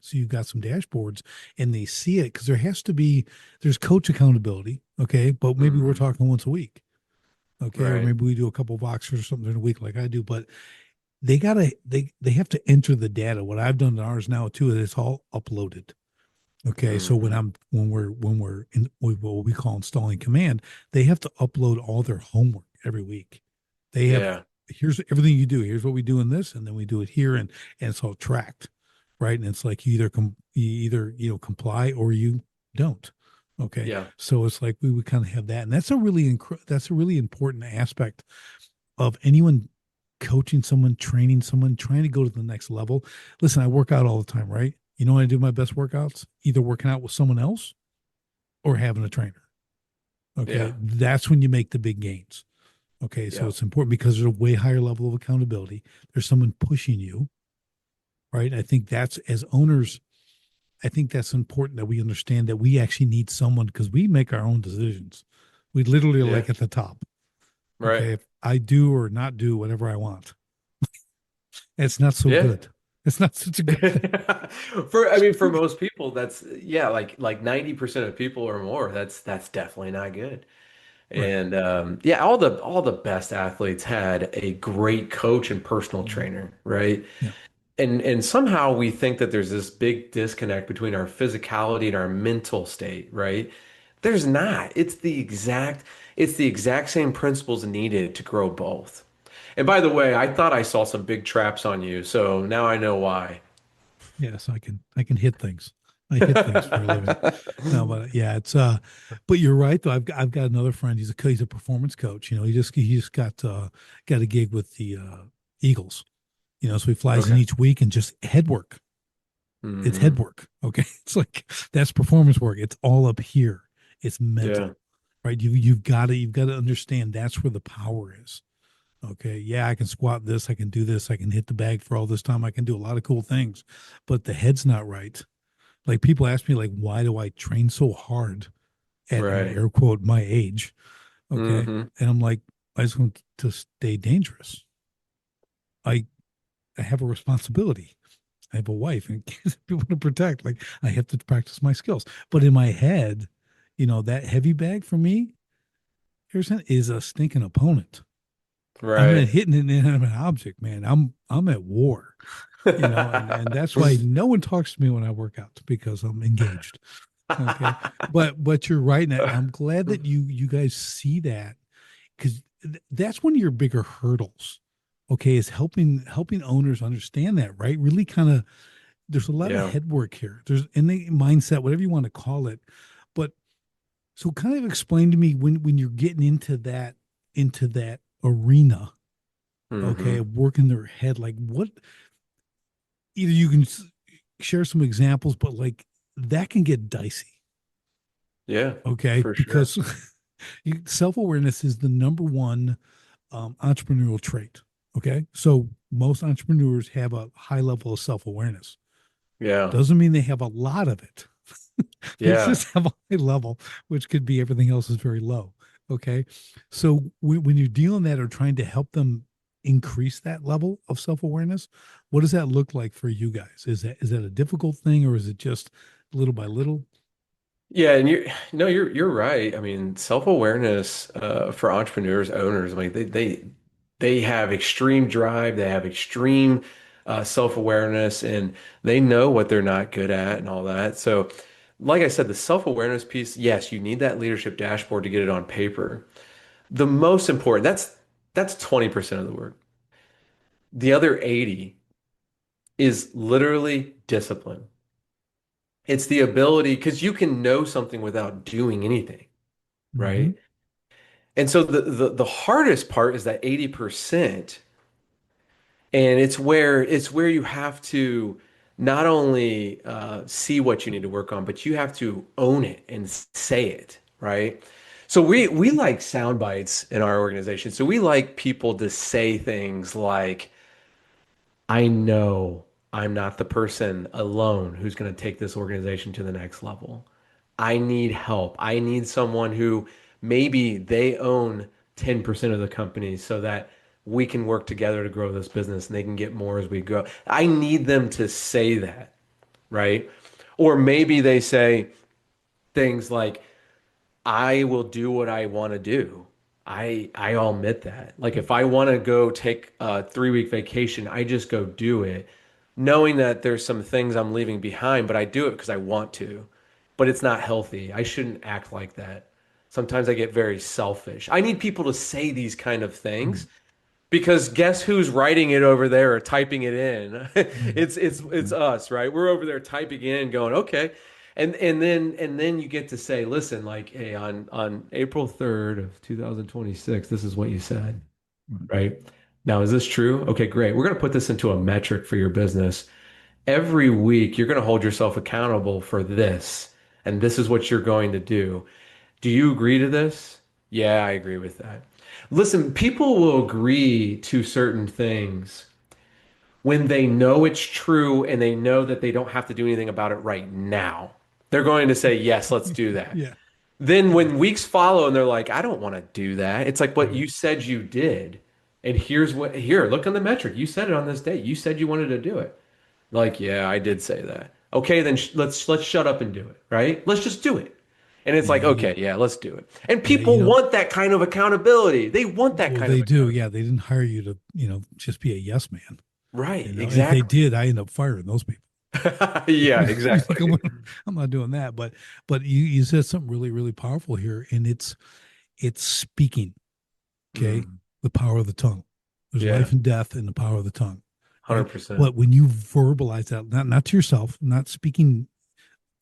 dashboards and they see it because there's coach accountability. Okay. But maybe we're hmm, talking once a week. Okay. Or right, maybe we do a couple of boxers or something in a week like I do. But they have to enter the data. What I've done in ours now too is it's all uploaded. Okay, so hmm, when we're in what we call installing command, they have to upload all their homework every week. They have yeah, Here's everything you do. Here's what we do in this, and then we do it here, and it's all tracked, right? And it's like you either comply or you don't. Okay, yeah, so it's like we would kind of have that, and that's a really important aspect of anyone coaching someone, training someone, trying to go to the next level. Listen, I work out all the time, right? You know when I do my best workouts? Either working out with someone else or having a trainer. yeah, Okay. That's when you make the big gains. Okay. So yeah. it's important because there's a way higher level of accountability. There's someone pushing you, right? I think that's as owners, I think that's important that we understand that we actually need someone because we make our own decisions. We literally are Yeah. like at the top. Right. Okay. If I do or not do whatever I want, it's not so Yeah. good. It's not such a good thing. I mean, for most people, that's yeah, like 90% of people or more, that's definitely not good. Right. And yeah, all the best athletes had a great coach and personal Mhm. trainer, right? Yeah. And somehow we think that there's this big disconnect between our physicality and our mental state, right? There's not. It's the exact same principles needed to grow both. And by the way, I thought I saw some big traps on you, so now I know why. Yes, I can hit things. I hit things for a living. No, but yeah, but you're right though. I've got another friend. He's a performance coach. He just got a gig with the Eagles. So he flies in Okay. each week and just head work. It's head Hmm. work. Okay. It's like that's performance work. It's all up here. It's Yeah. mental, right? You've got to understand that's where the power is. Okay. Yeah, I can squat this. I can do this. I can hit the bag for all this time. I can do a lot of cool things, but the head's not right. Like people ask me, like, why do I train so hard at, Right. air quote, my age? Okay. Hmm. And I'm like, I just want to stay dangerous. I, I have a responsibility. I have a wife and kids people to protect. Like I have to practice my skills. But in my head, that heavy bag for me, is a stinking opponent. I'm not Right. hitting an inanimate object, man. I'm at war. And that's why no one talks to me when I work out because I'm engaged. Okay. But you're right. And I'm glad that you guys see that because that's one of your bigger hurdles. Okay, is helping owners understand that, right? Really kind of there's a lot of Yeah. head work here. There's innate mindset, whatever you want to call it. But so kind of explain to me when you're getting into that arena, okay, Hmm. working their head, like what either you can share some examples, but like that can get dicey, Yeah, okay, for sure. because self-awareness is the number one entrepreneurial trait. Okay, so most entrepreneurs have a high level of self-awareness. Yeah. Doesn't mean they have a lot of it. They Yeah. just have a high level, which could be everything else is very low. Okay. So when you're dealing that or trying to help them increase that level of self-awareness, what does that look like for you guys? Is that a difficult thing, or is it just little by little? Yeah, and you're right. I mean, self-awareness for entrepreneurs, owners, I mean, they have extreme drive, they have extreme self-awareness, and they know what they're not good at and all that. So, like I said, the self-awareness piece, yes, you need that leadership dashboard to get it on paper. The most important, that's 20% of the work. The other 80 is literally discipline. It's the ability, because you can know something without doing anything, Mm-hmm. right? And so the hardest part is that 80%. And it's where you have to not only see what you need to work on, but you have to own it and say it, right? So we like sound bites in our organization. So we like people to say things like, I know I'm not the person alone who's going to take this organization to the next level. I need help. I need someone who maybe they own 10% of the company so that we can work together to grow this business and they can get more as we go. I need them to say that, right? Or maybe they say things like, I will do what I want to do. I'll admit that. Like if I want to go take a 3 week vacation, I just go do it, knowing that there's some things I'm leaving behind, but I do it because I want to. But it's not healthy. I shouldn't act like that. Sometimes I get very selfish. I need people to say these kind of things because guess who's writing it over there or typing it in? It's us, right? We're over there typing in, going, okay. And then you get to say, listen, like, hey, on April 3rd of 2026, this is what you said, right? Now, is this true? Okay, great. We're going to put this into a metric for your business. Every week, you're going to hold yourself accountable for this, and this is what you're going to do. Do you agree to this? Yeah, I agree with that. Listen, people will agree to certain things when they know it's true and they know that they don't have to do anything about it right now. They're going to say, yes, let's do that. Yeah. Then Yeah. when weeks follow and they're like, I don't want to do that, it's like what Right. you said you did. And here's what, here, look on the metric. You said it on this date. You said you wanted to do it. Like, yeah, I did say that. Okay, then let's shut up and do it, right? Let's just do it. And it's Yeah. like, okay, yeah, let's do it. And Yeah. people want that kind of accountability. They want that Well, kind of they do. accountability. Yeah. They didn't hire you to, just be a yes man. Right, If they exactly. did, I end up firing those people. Yeah, Like, exactly. I'm not doing that. But you said something really, really powerful here, and it's speaking. Okay. Mm, The power of the tongue. There's yeah, life and death in the power of the tongue. Right. 100%. But when you verbalize that, not to yourself, not speaking,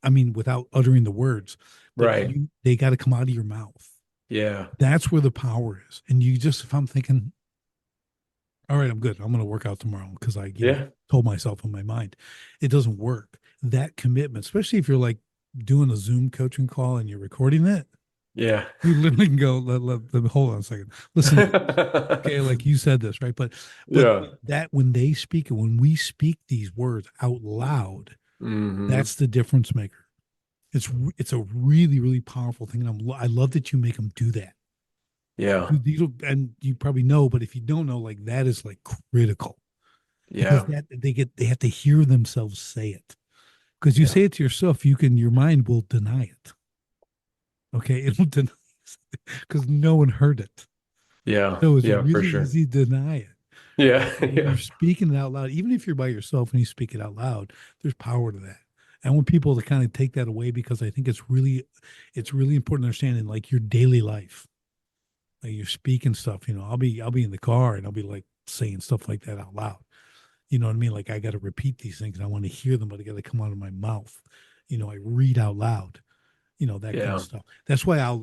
I mean, without uttering the words, but Right. they got to come out of your mouth. Yeah. That's where the power is. And if I'm thinking, all right, I'm good. I'm going to work out tomorrow because Yeah. told myself in my mind, it doesn't work. That commitment, especially if you're like doing a Zoom coaching call and you're recording it, Yeah. you literally can go, let me hold on a second. Listen to this. Okay. Like you said this, right. But Yeah. that when they speak and when we speak these words out loud, Hmm. that's the difference maker. It's a really, really powerful thing. And I love that you make them do that. Yeah. And you probably know, but if you don't know, like that is like critical because Yeah. that they have to hear themselves say it. Because you Yeah. say it to yourself, your mind will deny it. Okay, it'll deny because no one heard it. Yeah. So it's Yeah, for really sure. easy to deny it. Yeah. But when Yeah. you're speaking it out loud, even if you're by yourself and you speak it out loud, there's power to that. I want people to kind of take that away because I think it's really important to understand in like your daily life. Like you're speaking stuff, I'll be in the car and I'll be like saying stuff like that out loud. You know what I mean? Like I got to repeat these things and I want to hear them, but I got to come out of my mouth. I read out loud, that kind of Yeah. stuff. That's why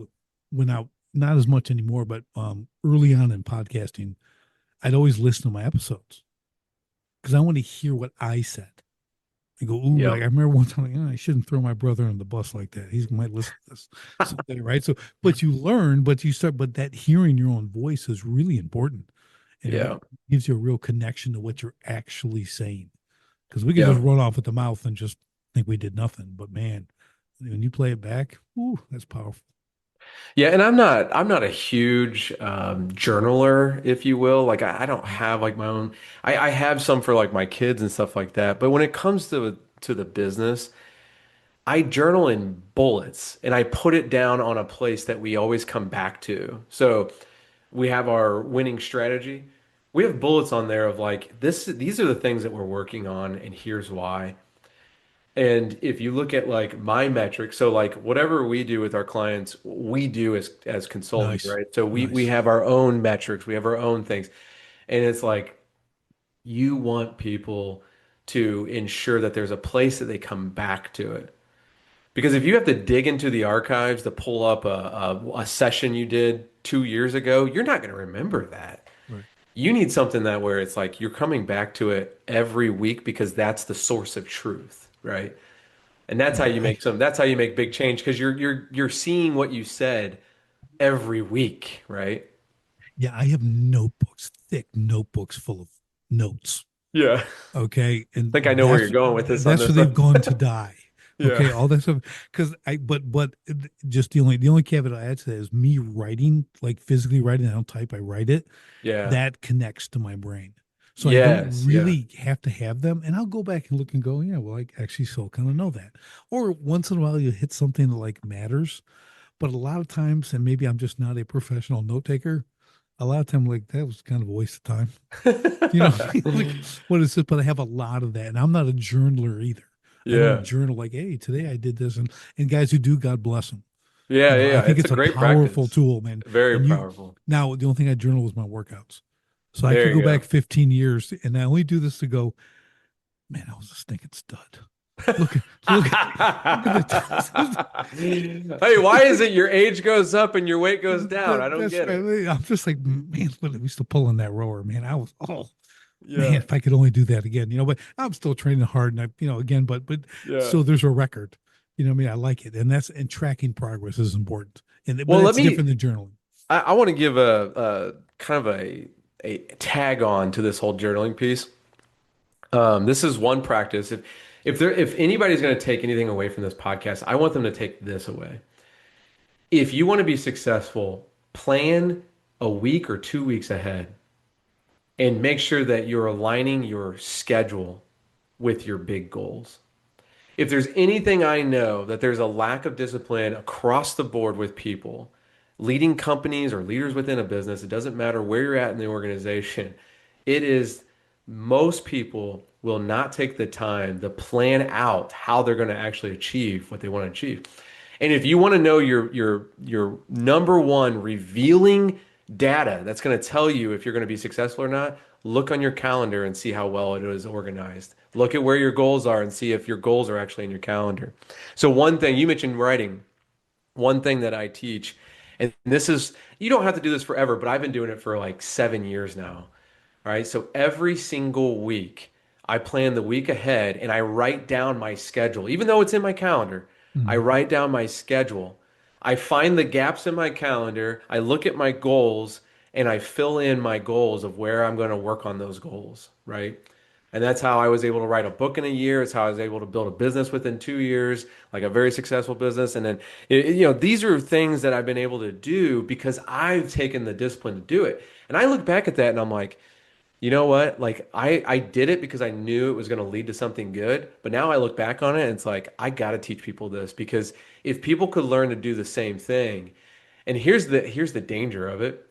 when I, not as much anymore, but early on in podcasting, I'd always listen to my episodes because I want to hear what I said. I go, ooh, like I Yep. remember one time, like, I shouldn't throw my brother on the bus like that. He might listen to this someday, right? So, but you learn, but that hearing your own voice is really important. And it Yeah. gives you a real connection to what you're actually saying. Because we could Yeah. just run off with the mouth and just think we did nothing. But man, when you play it back, ooh, that's powerful. Yeah, and I'm not a huge journaler, if you will. Like I don't Right. have like my own. I have some for like my kids and stuff like that. But when it comes to the business, I journal in bullets and I put it down on a place that we always come back to. So we have our winning strategy. We have bullets on there of like these are the things that we're working on and here's why. And if you look at like my metrics, so like whatever we do with our clients, we do as consulting, Nice. right? So we Nice. have our own metrics, we have our own things. And it's like you want people to ensure that there's a place that they come back to it. Because if you have to dig into the archives to pull up a session you did 2 years ago, you're not going to remember that. Right. You need something that where it's like you're coming back to it every week because that's the source of truth, right? And that's how Yeah. you make that's how you make big change because you're seeing what you said every week, right? Yeah, I have notebooks, thick notebooks full of notes. Yeah. I Okay, and think I know where you're going with this on that's this where they've one. gone to die. Yeah. Okay, all that stuff. Because but just the only caveat I add to that is me writing, like physically writing. I don't type, I write it. Yeah. That connects to my brain, so I don't Yes. Yeah. really have to have them. And I'll go back and look and go, yeah, well, I actually still kind of know that. Or once in a while, you hit something that like matters. But a lot of times, and maybe I'm just not a professional note taker. A lot of time, like that was kind of a waste of time. You know, like what is this? But I have a lot of that, and I'm not a journaler either. I don't Yeah. journal like, hey, today I did this, and guys who do, God bless them. Yeah. You know, I Yeah. think It's a it's a great powerful practice. tool, man. Very And you powerful. now the only thing I journal was my workouts, so I There could you go back go. 15 years, and I only do this to go, man, I was a stinking stud. Look at look at look at the Hey, why is it your age goes up and your weight goes down? I don't that's get right. it. I'm just like, man, look, we still pulling that rower, man. I was man, Yeah. if I could only do that again, but I'm still training hard and again, but Yeah. so there's a record, what I mean, I like it. And tracking progress is important. But Well, let it's me different than journaling. I want to give a kind of a tag on to this whole journaling piece. This is one practice. If anybody's going to take anything away from this podcast, I want them to take this away. If you want to be successful, plan a week or 2 weeks ahead and make sure that you're aligning your schedule with your big goals. If there's anything I know that there's a lack of discipline across the board with people, leading companies or leaders within a business, it doesn't matter where you're at in the organization, it is most people will not take the time to plan out how they're going to actually achieve what they want to achieve. And if you want to know your number one revealing data that's going to tell you if you're going to be successful or not, look on your calendar and see how well it is organized. Look at where your goals are and see if your goals are actually in your calendar. So one thing you mentioned writing, one thing that I teach, and this is you don't have to do this forever, but I've been doing it for like 7 years now. All right. So every single week, I plan the week ahead and I write down my schedule. Even though it's in my calendar, I Mhm. write down my schedule. I find the gaps in my calendar. I look at my goals and I fill in my goals of where I'm going to work on those goals. Right. And that's how I was able to write a book in a year. It's how I was able to build a business within 2 years, like a very successful business. And then, these are things that I've been able to do because I've taken the discipline to do it. And I look back at that and I'm like, you know what? Like I did it because I knew it was going to lead to something good. But now I look back on it and it's like I got to teach people this because if people could learn to do the same thing, and here's the danger of it.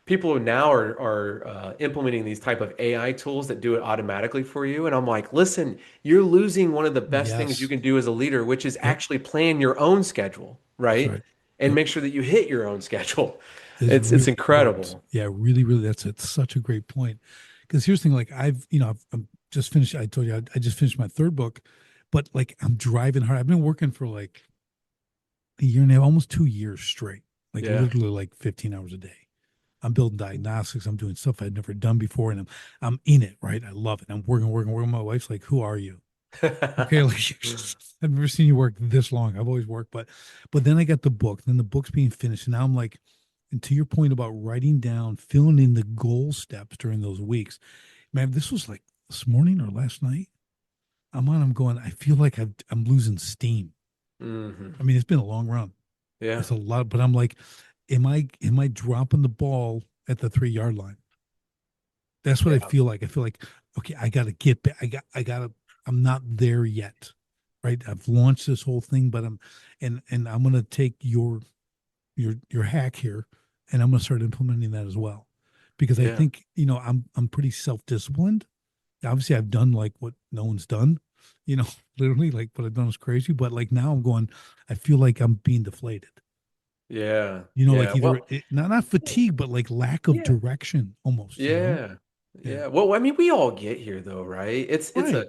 People now are implementing these type of AI tools that do it automatically for you. And I'm like, listen, you're losing one of the best things you Yes. can do as a leader, which is Yep. actually plan your own schedule, That's right? right. And Yep. make sure that you hit your own schedule. Is It's really important. incredible. Yeah, really, really. It's such a great point. Because here's the thing, like I'm just finished. I told you I just finished my third book, but like I'm driving hard. I've been working for like a year and a half, almost 2 years straight, like Yeah. literally like 15 hours a day. I'm building diagnostics. I'm doing stuff I'd never done before, and I'm in it, right? I love it. I'm working, working, working. My wife's like, "Who are you?" Okay, like I've never seen you work this long. I've always worked, but then I got the book. Then the book's being finished, and now I'm like, and to your point about writing down, filling in the goal steps during those weeks, man, this was like this morning or last night. I'm on. I'm going. I feel like I'm losing steam. Hmm. I mean, it's been a long run. Yeah. It's a lot, but I'm like, am I dropping the ball at the 3 yard line? That's what I Yeah. feel like. I feel like, okay, I got to get back. I got to, I'm not there yet. Right. I've launched this whole thing, but and I'm going to take your hack here and I'm going to start implementing that as well. Because I Yeah. think, I'm pretty self-disciplined. Obviously I've done like what no one's done, you know, literally like what I've done is crazy, but like now I'm going, I feel like I'm being deflated. Yeah. Like Yeah. either Well, not fatigue, but like lack of yeah. direction almost. Yeah. Yeah. Yeah. Well, I mean, we all get here though, right? Right.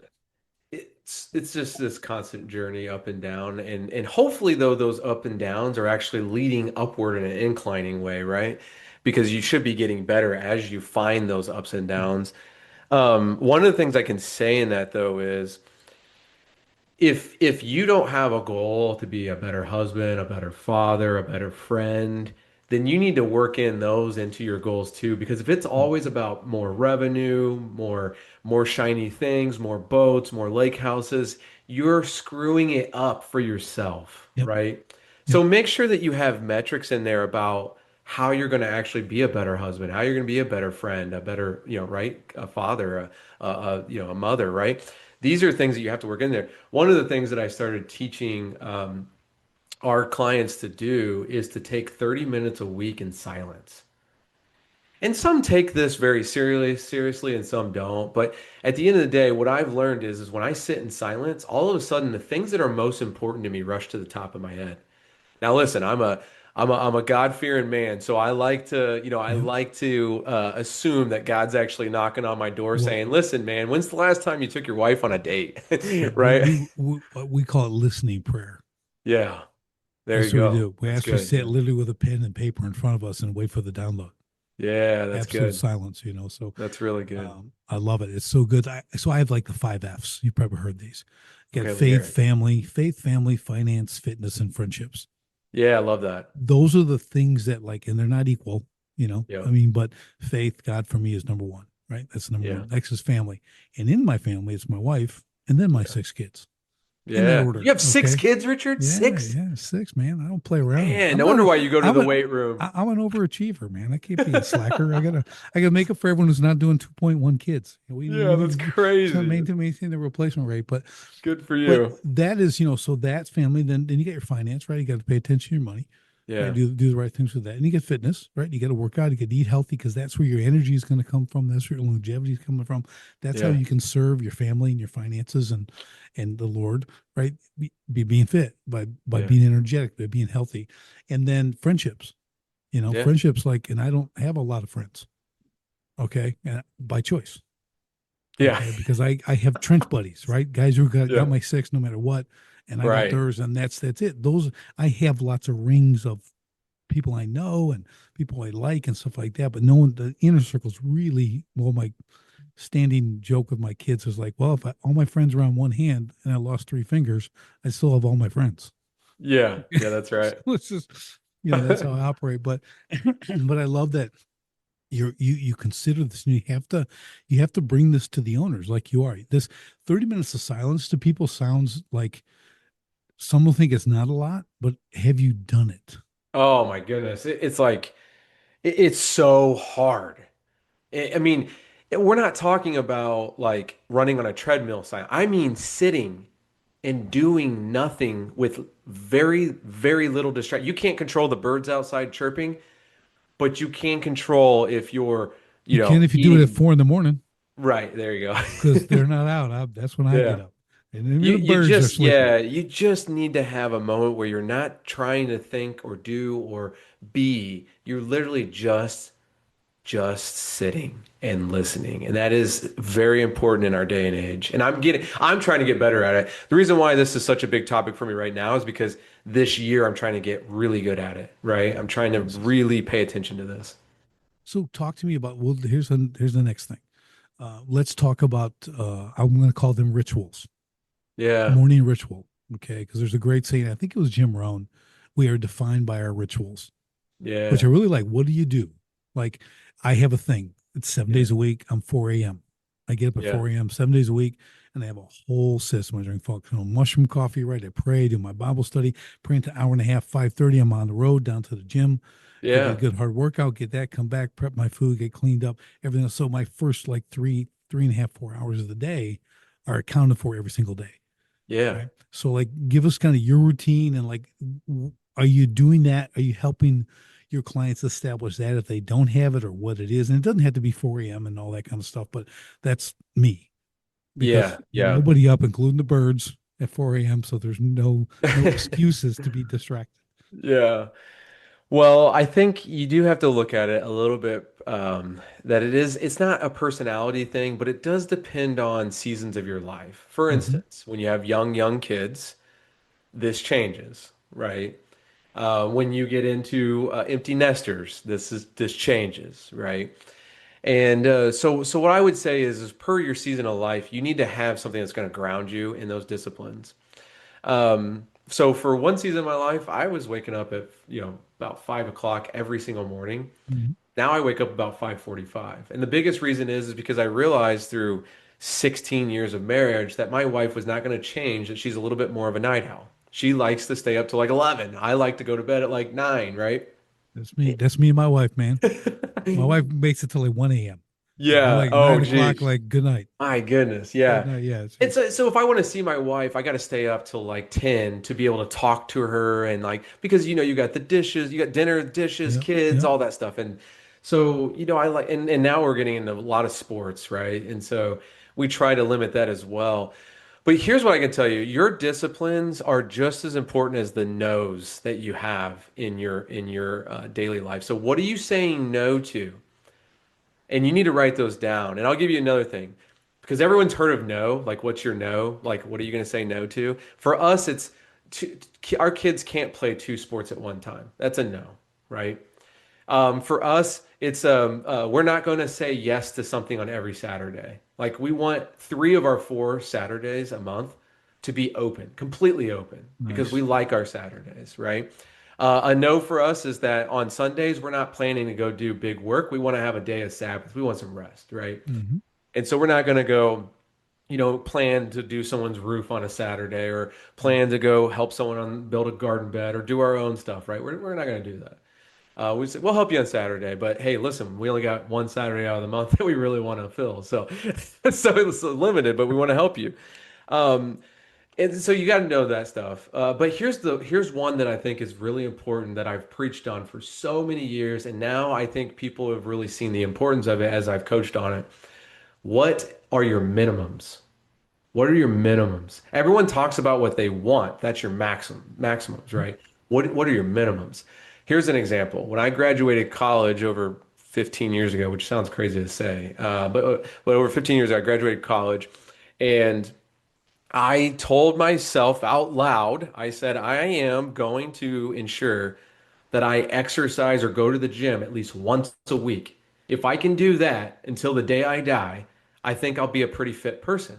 It's just this constant journey up and down, and hopefully though those up and downs are actually leading upward in an inclining way, right? Because you should be getting better as you find those ups and Right. downs. One of the things I can say in that though is if you don't have a goal to be a better husband, a better father, a better friend, then you need to work in those into your goals too. Because if it's Mm. always about more revenue, more shiny things, more boats, more lake houses, you're screwing it up for yourself, Yep. right? Yep. So make sure that you have metrics in there about how you're going to actually be a better husband, how you're going to be a better friend, a better, right, a father, a mother, right? These are things that you have to work in there. One of the things that I started teaching our clients to do is to take 30 minutes a week in silence. And some take this very seriously, and some don't. But at the end of the day, what I've learned is when I sit in silence, all of a sudden the things that are most important to me rush to the top of my head. Now, listen, I'm a God-fearing man, so I Yep. like to assume that God's actually knocking on my door Well, saying, "Listen, man, when's the last time you took your wife on a date?" yeah, Right? we call it listening prayer. Yeah, there you That's what we go. do. We That's actually good. sit Yeah, literally with a pen and paper in front of us and wait for the download. yeah, that's Absolute good. silence. So That's really good. I love it. It's so good. So I have like the 5 F's. You've probably heard these. You got Okay, let me hear it. faith, family, finance, fitness, and friendships. Yeah, I love that. Those are the things that like, and they're not equal. I Yep. mean, but faith, God for me is number one, right? That's number Yeah. one. Next is family. And in my family, it's my wife and then my Yeah. 6 kids in that Yeah. You order. have six Okay. kids, Richard? Yeah, Six? yeah, six, man. I don't play around. Man, I'm no not wonder a, why you go to I'm the a, weight room. I'm an overachiever, man. I can't be a slacker. I gotta make up for everyone who's not doing 2.1 kids. We Yeah, need that's to crazy. maintain the replacement rate. Good for But you. that is, so that's family. Then you get your finance, right? You got to pay attention to your money, right? Yeah. Do the right things with that. And you get fitness, right? You got to work out. You got to eat healthy because that's where your energy is going to come from. That's where your longevity is coming from. That's how Yeah. you can serve your family and your finances and the Lord, right? Be being fit by Yeah. being energetic, by being healthy, and then friendships. Yeah. Friendships like, and I don't have a lot of friends, okay, and by choice. Yeah. Okay, because I have trench buddies, right? Guys who got Yeah. my six no matter what, and I got Right. theirs, and that's it. Those I have lots of rings of people I know and people I like and stuff like that. But no one, the inner circle's really well. My standing joke with my kids is like, well, if all my friends are on one hand and I lost 3 fingers, I still have all my friends. Yeah. Yeah, that's right. So it's just, that's how I operate. But but I love that you consider this and you have to bring this to the owners like you are. This 30 minutes of silence to people sounds like some will think it's not a lot, but have you done it? Oh my goodness. It's like it's so hard. I mean, we're not talking about like running on a treadmill sign. I mean, sitting and doing nothing with very, very little distraction. You can't control the birds outside chirping, but you can control if you're, You can if you do it at eating. 4 in the morning Right, there you because go. they're not out. That's when I get Yeah. up, and then You the you birds are just sleeping. yeah, you just need to have a moment where you're not trying to think or do or be. You're literally just sitting and listening. And that is very important in our day and age. And I'm trying to get better at it. The reason why this is such a big topic for me right now is because this year I'm trying to get really good at it, right? I'm trying to Awesome. really pay attention to this. So talk to me about. Well, here's the next thing. Let's talk about. I'm going to call them rituals. Yeah. Morning ritual. Okay, because there's a great saying. I think it was Jim Rohn. We are defined by our rituals, which I Yeah. really like. What do you do? Like, I have a thing. It's seven Yeah. days a week. I'm 4 a.m. I get up at Yeah. 4 a.m. 7 days a week, and I have a whole system. I drink functional mushroom coffee, right? I pray, do my Bible study, pray into an hour and a half, 5:30. I'm on the road down to the gym, go get a Yeah. good hard workout, get that, come back, prep my food, get cleaned up, everything else. So my first like three and a half, 4 hours of the day are accounted for every single day. Yeah. Right. So like give us kind of your routine and like are you doing that? Are you helping your clients establish that if they don't have it or what it is? And it doesn't have to be 4 a.m. and all that kind of stuff, but that's me because Yeah. Yeah. nobody up, including the birds, at 4 a.m. So there's no excuses to be distracted. Yeah. Well, I think you do have to look at it a little bit, that it's not a personality thing, but it does depend on seasons of your life. For Hmm. instance, when you have young kids, this changes, right? When you get into empty nesters, this changes, right? And so what I would say is per your season of life, you need to have something that's going to ground you in those disciplines. So for one season of my life, I was waking up at, about 5 o'clock every single morning. Hmm. Now I wake up about 5:45. And the biggest reason is because I realized through 16 years of marriage that my wife was not going to change, that she's a little bit more of a night owl. She likes to stay up till like 11. I like to go to bed at like 9, right? That's me. That's me and my wife, man. My wife makes it till like 1 a.m. Like I'm Yeah. like Oh, 9 o'clock, geez. like good night. My goodness, Good yeah. night. Yeah. And She, so if I want to see my wife, I got to stay up till like 10 to be able to talk to her and like because you got the dishes, you got dinner, dishes, yep. kids, Yep. all that stuff. And so, I like and now we're getting into a lot of sports, right? And so we try to limit that as well. But here's what I can tell you. Your disciplines are just as important as the no's that you have in your daily life. So what are you saying no to? And you need to write those down. And I'll give you another thing because everyone's heard of no. Like, what's your no? Like, what are you going to say no to? For us, it's two, our kids can't play two sports at one time. That's a no, right? For us, it's we're not going to say yes to something on every Saturday. Like, we want 3 of our 4 Saturdays a month to be open, completely open, because we Nice. like our Saturdays, right? A no for us is that on Sundays, we're not planning to go do big work. We want to have a day of Sabbath. We want some rest, right? Hmm. And so we're not going to go, plan to do someone's roof on a Saturday or plan to go help someone build a garden bed or do our own stuff, right? We're not going to do that. We say, we'll help you on Saturday, but hey, listen, we only got one Saturday out of the month that we really want to fill. So, so it's limited, but we want to help you. Um, and so you got to know that stuff. But here's one that I think is really important that I've preached on for so many years, and now I think people have really seen the importance of it as I've coached on it. What are your minimums? What are your minimums? Everyone talks about what they want. That's your maximums, right? What are your minimums? Here's an example. When I graduated college over 15 years ago, which sounds crazy to say, but over 15 years ago, I graduated college, and I told myself out loud, I said, I am going to ensure that I exercise or go to the gym at least once a week. If I can do that until the day I die, I think I'll be a pretty fit person.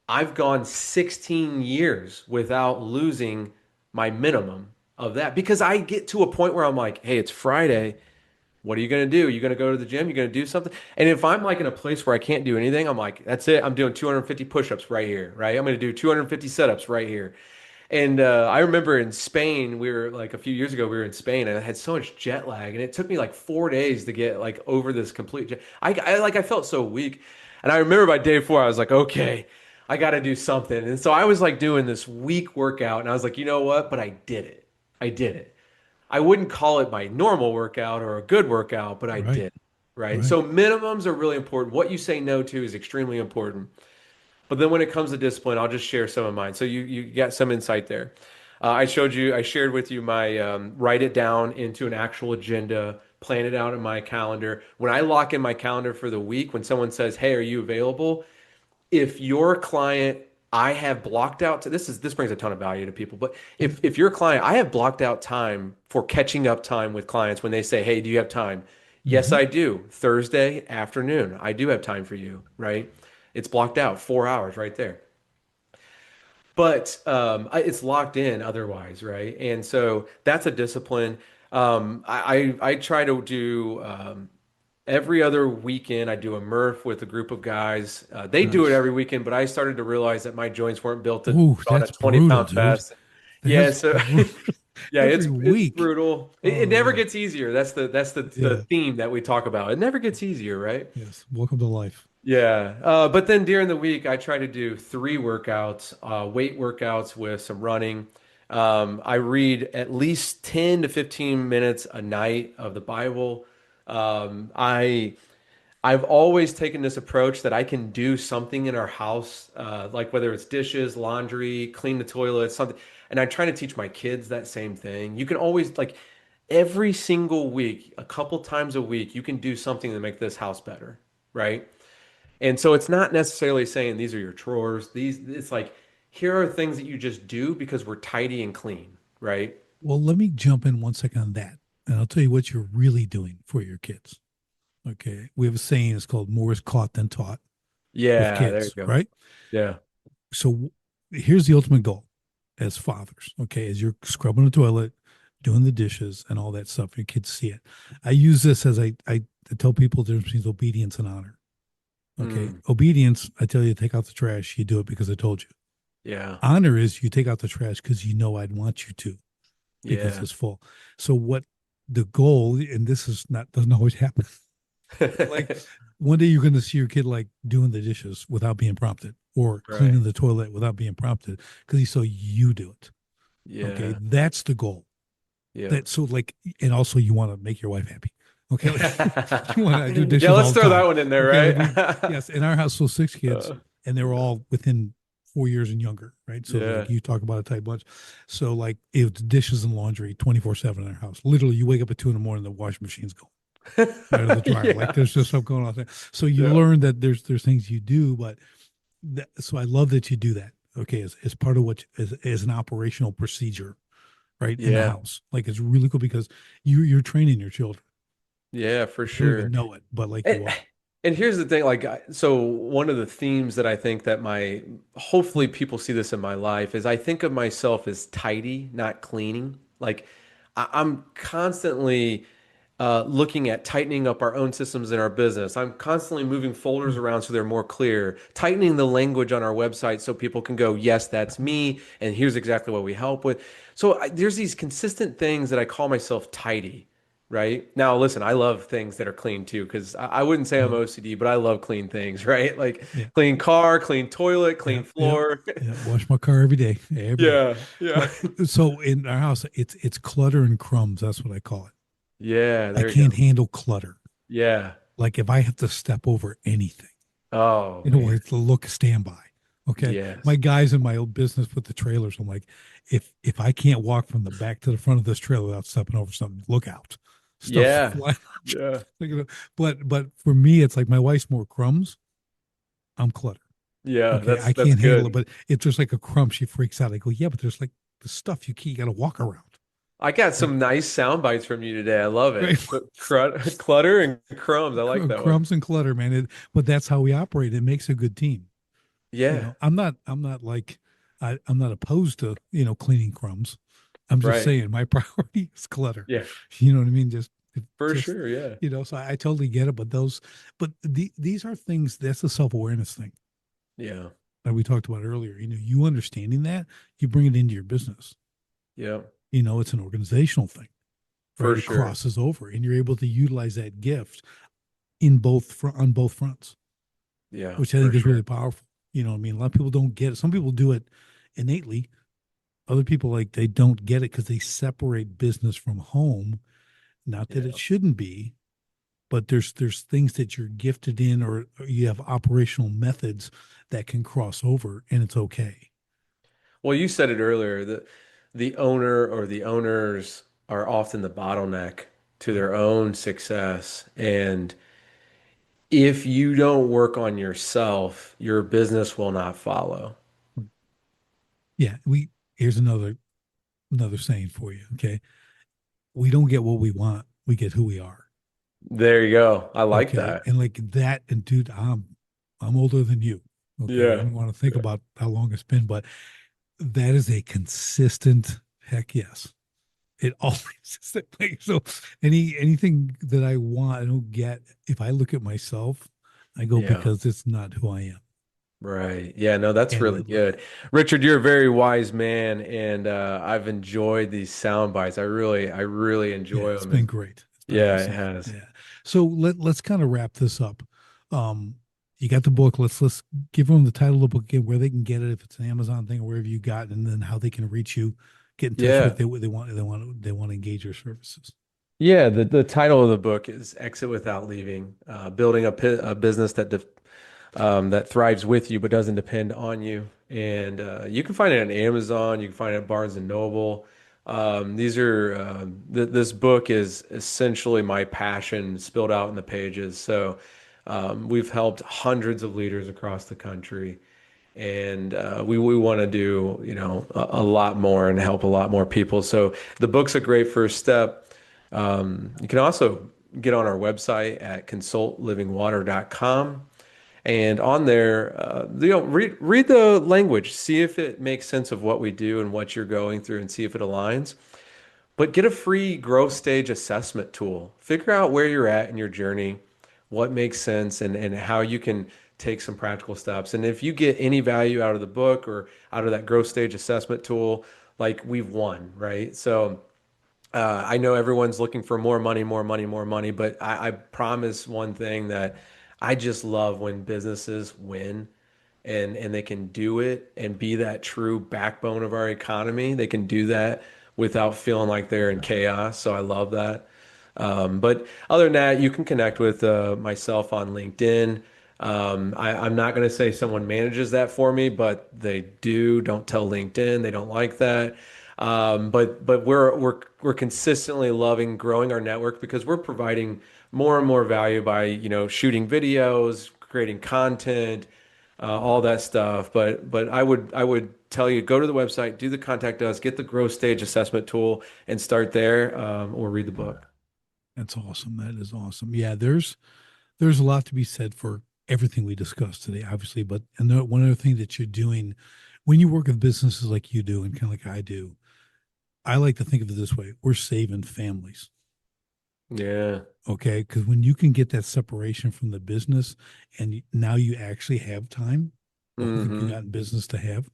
I've gone 16 years without losing my minimum of that because I get to a point where I'm like, hey, it's Friday. What are you going to do? You going to go to the gym? You going to do something? And if I'm like in a place where I can't do anything, I'm like, that's it. I'm doing 250 push-ups right here, right? I'm going to do 250 setups right here. And I remember in Spain, we were like a few years ago, we were in Spain and I had so much jet lag and it took me like 4 days to get like over this complete jet. I felt so weak. And I remember by day 4, I was like, okay, I got to do something. And so I was like doing this week workout and I was like, you know what? But I did it. I did it. I wouldn't call it my normal workout or a good workout, but I Right. did. Right. Right. So minimums are really important. What you say no to is extremely important. But then when it comes to discipline, I'll just share some of mine. So you got some insight there. I shared with you my write it down into an actual agenda, plan it out in my calendar. When I lock in my calendar for the week, when someone says, "Hey, are you available?" If your client, I have blocked out to this brings a ton of value to people. But if your client, I have blocked out time for catching up time with clients when they say, "Hey, do you have time?" Yes, Hmm. I do. Thursday afternoon, I do have time for you, right? It's blocked out 4 hours right there. But it's locked in otherwise, right? And so that's a discipline. I try to do. every other weekend, I do a Murph with a group of guys. They do it Nice. every weekend, but I started to realize that my joints weren't built to Ooh, run a that's 20 brutal, pound dude. fast. Yeah, That's so brutal. yeah, Every it's week. brutal. It Oh never yeah. gets easier. That's the Yeah. theme that we talk about. It never gets easier, right? Yes. Welcome to life. Yeah. But then during the week, I try to do three workouts, weight workouts with some running. I read at least 10 to 15 minutes a night of the Bible. I've always taken this approach that I can do something in our house, like whether it's dishes, laundry, clean the toilet, something. And I try to teach my kids that same thing. You can always, like, every single week, a couple times a week, you can do something to make this house better, right? And so it's not necessarily saying these are your chores. It's like, here are things that you just do because we're tidy and clean, right? Well, let me jump in 1 second on that. And I'll tell you what you're really doing for your kids. Okay. We have a saying, it's called more is caught than taught with Yeah, there you kids, go. right? Yeah. So here's the ultimate goal as fathers. Okay. As you're scrubbing the toilet, doing the dishes and all that stuff, your kids see it. I use this as I tell people the difference between obedience and honor. Okay. Mm, Obedience, I tell you to take out the trash, you do it because I told you. yeah. Honor is you take out the trash because you know I'd want you to because Yeah. it's full. So what the goal, and this is not doesn't always happen, but like one day you're going to see your kid like doing the dishes without being prompted or Right. cleaning the toilet without being prompted because he saw you do it. Okay, Yeah. that's the goal. Yeah. That so like, and also you want to make your wife happy. Okay, like you want to do Yeah, dishes let's all the throw that time. one in there, Okay, like we right? yes, in our house, so six kids, Uh, and they were yeah. all within 4 years and younger, right? So Yeah. like you talk about a type bunch. So like it was dishes and laundry 24/7 in our house. Literally, you wake up at 2 in the morning, the washing machine's going right of the dryer. Like Yeah. there's just stuff going on there. So you Yeah. learn that there's things you do, but so I love that you do that. Okay, as part of what as an operational procedure, right in the Yeah. house. Like it's really cool because you're training your children. Yeah, for They don't even sure. know it, but like And, you are. and here's the thing, like, so one of the themes that I think that hopefully people see this in my life is I think of myself as tidy, not cleaning. Like, I'm constantly looking at tightening up our own systems in our business. I'm constantly moving folders around so they're more clear, tightening the language on our website so people can go, yes, that's me, and here's exactly what we help with. So there's these consistent things that I call myself tidy. Right now, listen, I love things that are clean too, because I wouldn't say I'm Yeah, OCD, but I love clean things, right? Like yeah, clean car, clean toilet, clean yeah, yeah, floor. yeah. Wash my car every day, every day. Yeah, yeah, But so in our house, it's clutter and crumbs. That's what I call it. yeah, I there you can't go. handle clutter. Yeah. Like if I have to step over anything, Oh in man. order to look standby. Okay. My Yes. guys in my old business with the trailers, I'm like, if I can't walk from the back to the front of this trailer without stepping over something, look out. Stuff Yeah. flying. Yeah. But for me, it's like my wife's more crumbs. I'm clutter. Yeah. Okay. I That's can't handle it. good. But if there's like a crumb, she freaks out. I go, yeah, but there's like the stuff you gotta walk around. I got Right. some nice sound bites from you today. I love Right. it. Clutter and crumbs. I like that one. Crumbs and clutter, man. But that's how we operate. It makes a good team. Yeah. I'm not like I'm not opposed to cleaning crumbs. I'm just Right. saying my priority is clutter. Yeah. You know what I mean? For Just sure. Yeah. so I totally get it. But these are things. That's a self awareness thing Yeah. that we talked about earlier. You understanding that you bring it into your business. Yeah. It's an organizational thing, right? For It sure. crosses over, and you're able to utilize that gift on both fronts, Yeah. which I For think is really sure. powerful. You know what I mean? A lot of people don't get it. Some people do it innately. Other people like they don't get it because they separate business from home. Not that it Yeah. shouldn't be, but there's things that you're gifted in, or you have operational methods that can cross over, and it's okay. Well, you said it earlier that the owner or the owners are often the bottleneck to Right. their own success. And if you don't work on yourself, your business will not follow. Yeah. We Here's another saying for you. Okay. We don't get what we want. We get who we are. There you go. I like Okay. that. And like that, and dude, I'm older than you. Okay. I Yeah. don't want to think about how long it's been, but that is a consistent heck yes. It always is that way. So anything that I want, I don't get. If I look at myself, I go Yeah. because it's not who I am. Right. Yeah, no, that's And I really love good. that. Richard, you're a very wise man, and I've enjoyed these sound bites. I really Yeah, enjoy it's them. been And great. It's been yeah, it awesome. has. Yeah. So let's kind of wrap this up. Um, you got the book. Let's give them the title of the book again, where they can get it, if it's an Amazon thing or wherever you got, and then how they can reach you, get in touch with Yeah. they want to engage your services. Yeah, the title of the book is Exit Without Leaving, building a business that thrives with you but doesn't depend on you. And you can find it on Amazon. You can find it at Barnes and Noble. These are this book is essentially my passion spilled out in the pages. So we've helped hundreds of leaders across the country, and we want to do a lot more and help a lot more people. So the book's a great first step. You can also get on our website at consultlivingwater.com. And on there, read the language, see if it makes sense of what we do and what you're going through, and see if it aligns. But get a free growth stage assessment tool. Figure out where you're at in your journey, what makes sense, and how you can take some practical steps. And if you get any value out of the book or out of that growth stage assessment tool, like we've won, right? So I know everyone's looking for more money, more money, more money, but I promise one thing that I just love when businesses win and they can do it and be that true backbone of our economy. They can do that without feeling like they're in chaos. So I love that. But other than that, you can connect with myself on LinkedIn. I'm not going to say someone manages that for me, but they do. Don't tell LinkedIn; they don't like that. But we're consistently loving growing our network because we're providing more and more value by shooting videos, creating content, all that stuff. But I would tell you go to the website, do the contact us, get the growth stage assessment tool, and start there, or read the book. That's awesome. That is awesome. Yeah, there's a lot to be said for everything we discussed today, obviously. But one other thing that you're doing when you work with businesses like you do and kind of like I do, I like to think of it this way: we're saving families. Yeah. Okay. Because when you can get that separation from the business and now you actually have time, the whole thing you got Hmm. in business to have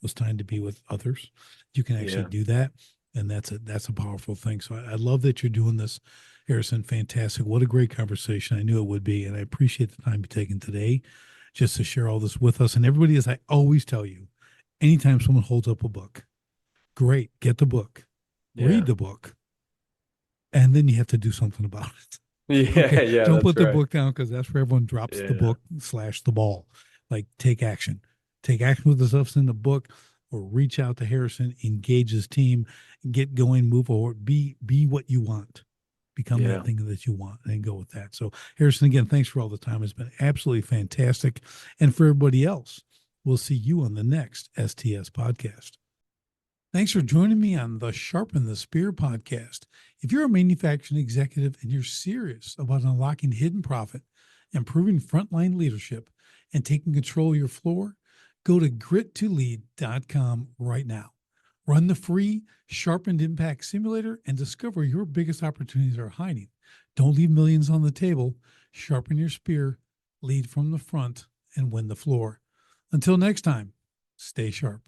was time to be with others. You can actually Yeah. do that. And that's a powerful thing. So I love that you're doing this, Harrison. Fantastic. What a great conversation. I knew it would be. And I appreciate the time you taken today just to share all this with us. And everybody, as I always tell you, anytime someone holds up a book, great, get the book, read Yeah. the book, and then you have to do something about it. Yeah. Okay. Yeah. Don't That's put the right. book down because that's where everyone drops the Yeah. book slash the ball. Like take action. Take action with the stuff in the book or reach out to Harrison, engage his team, get going, move forward, be what you want. Become that Yeah. thing that you want and go with that. So Harrison, again, thanks for all the time. It's been absolutely fantastic. And for everybody else, we'll see you on the next STS podcast. Thanks for joining me on the Sharpen the Spear podcast. If you're a manufacturing executive and you're serious about unlocking hidden profit, improving frontline leadership, and taking control of your floor, go to grit2lead.com right now. Run the free Sharpened Impact Simulator and discover your biggest opportunities are hiding. Don't leave millions on the table. Sharpen your spear, lead from the front, and win the floor. Until next time, stay sharp.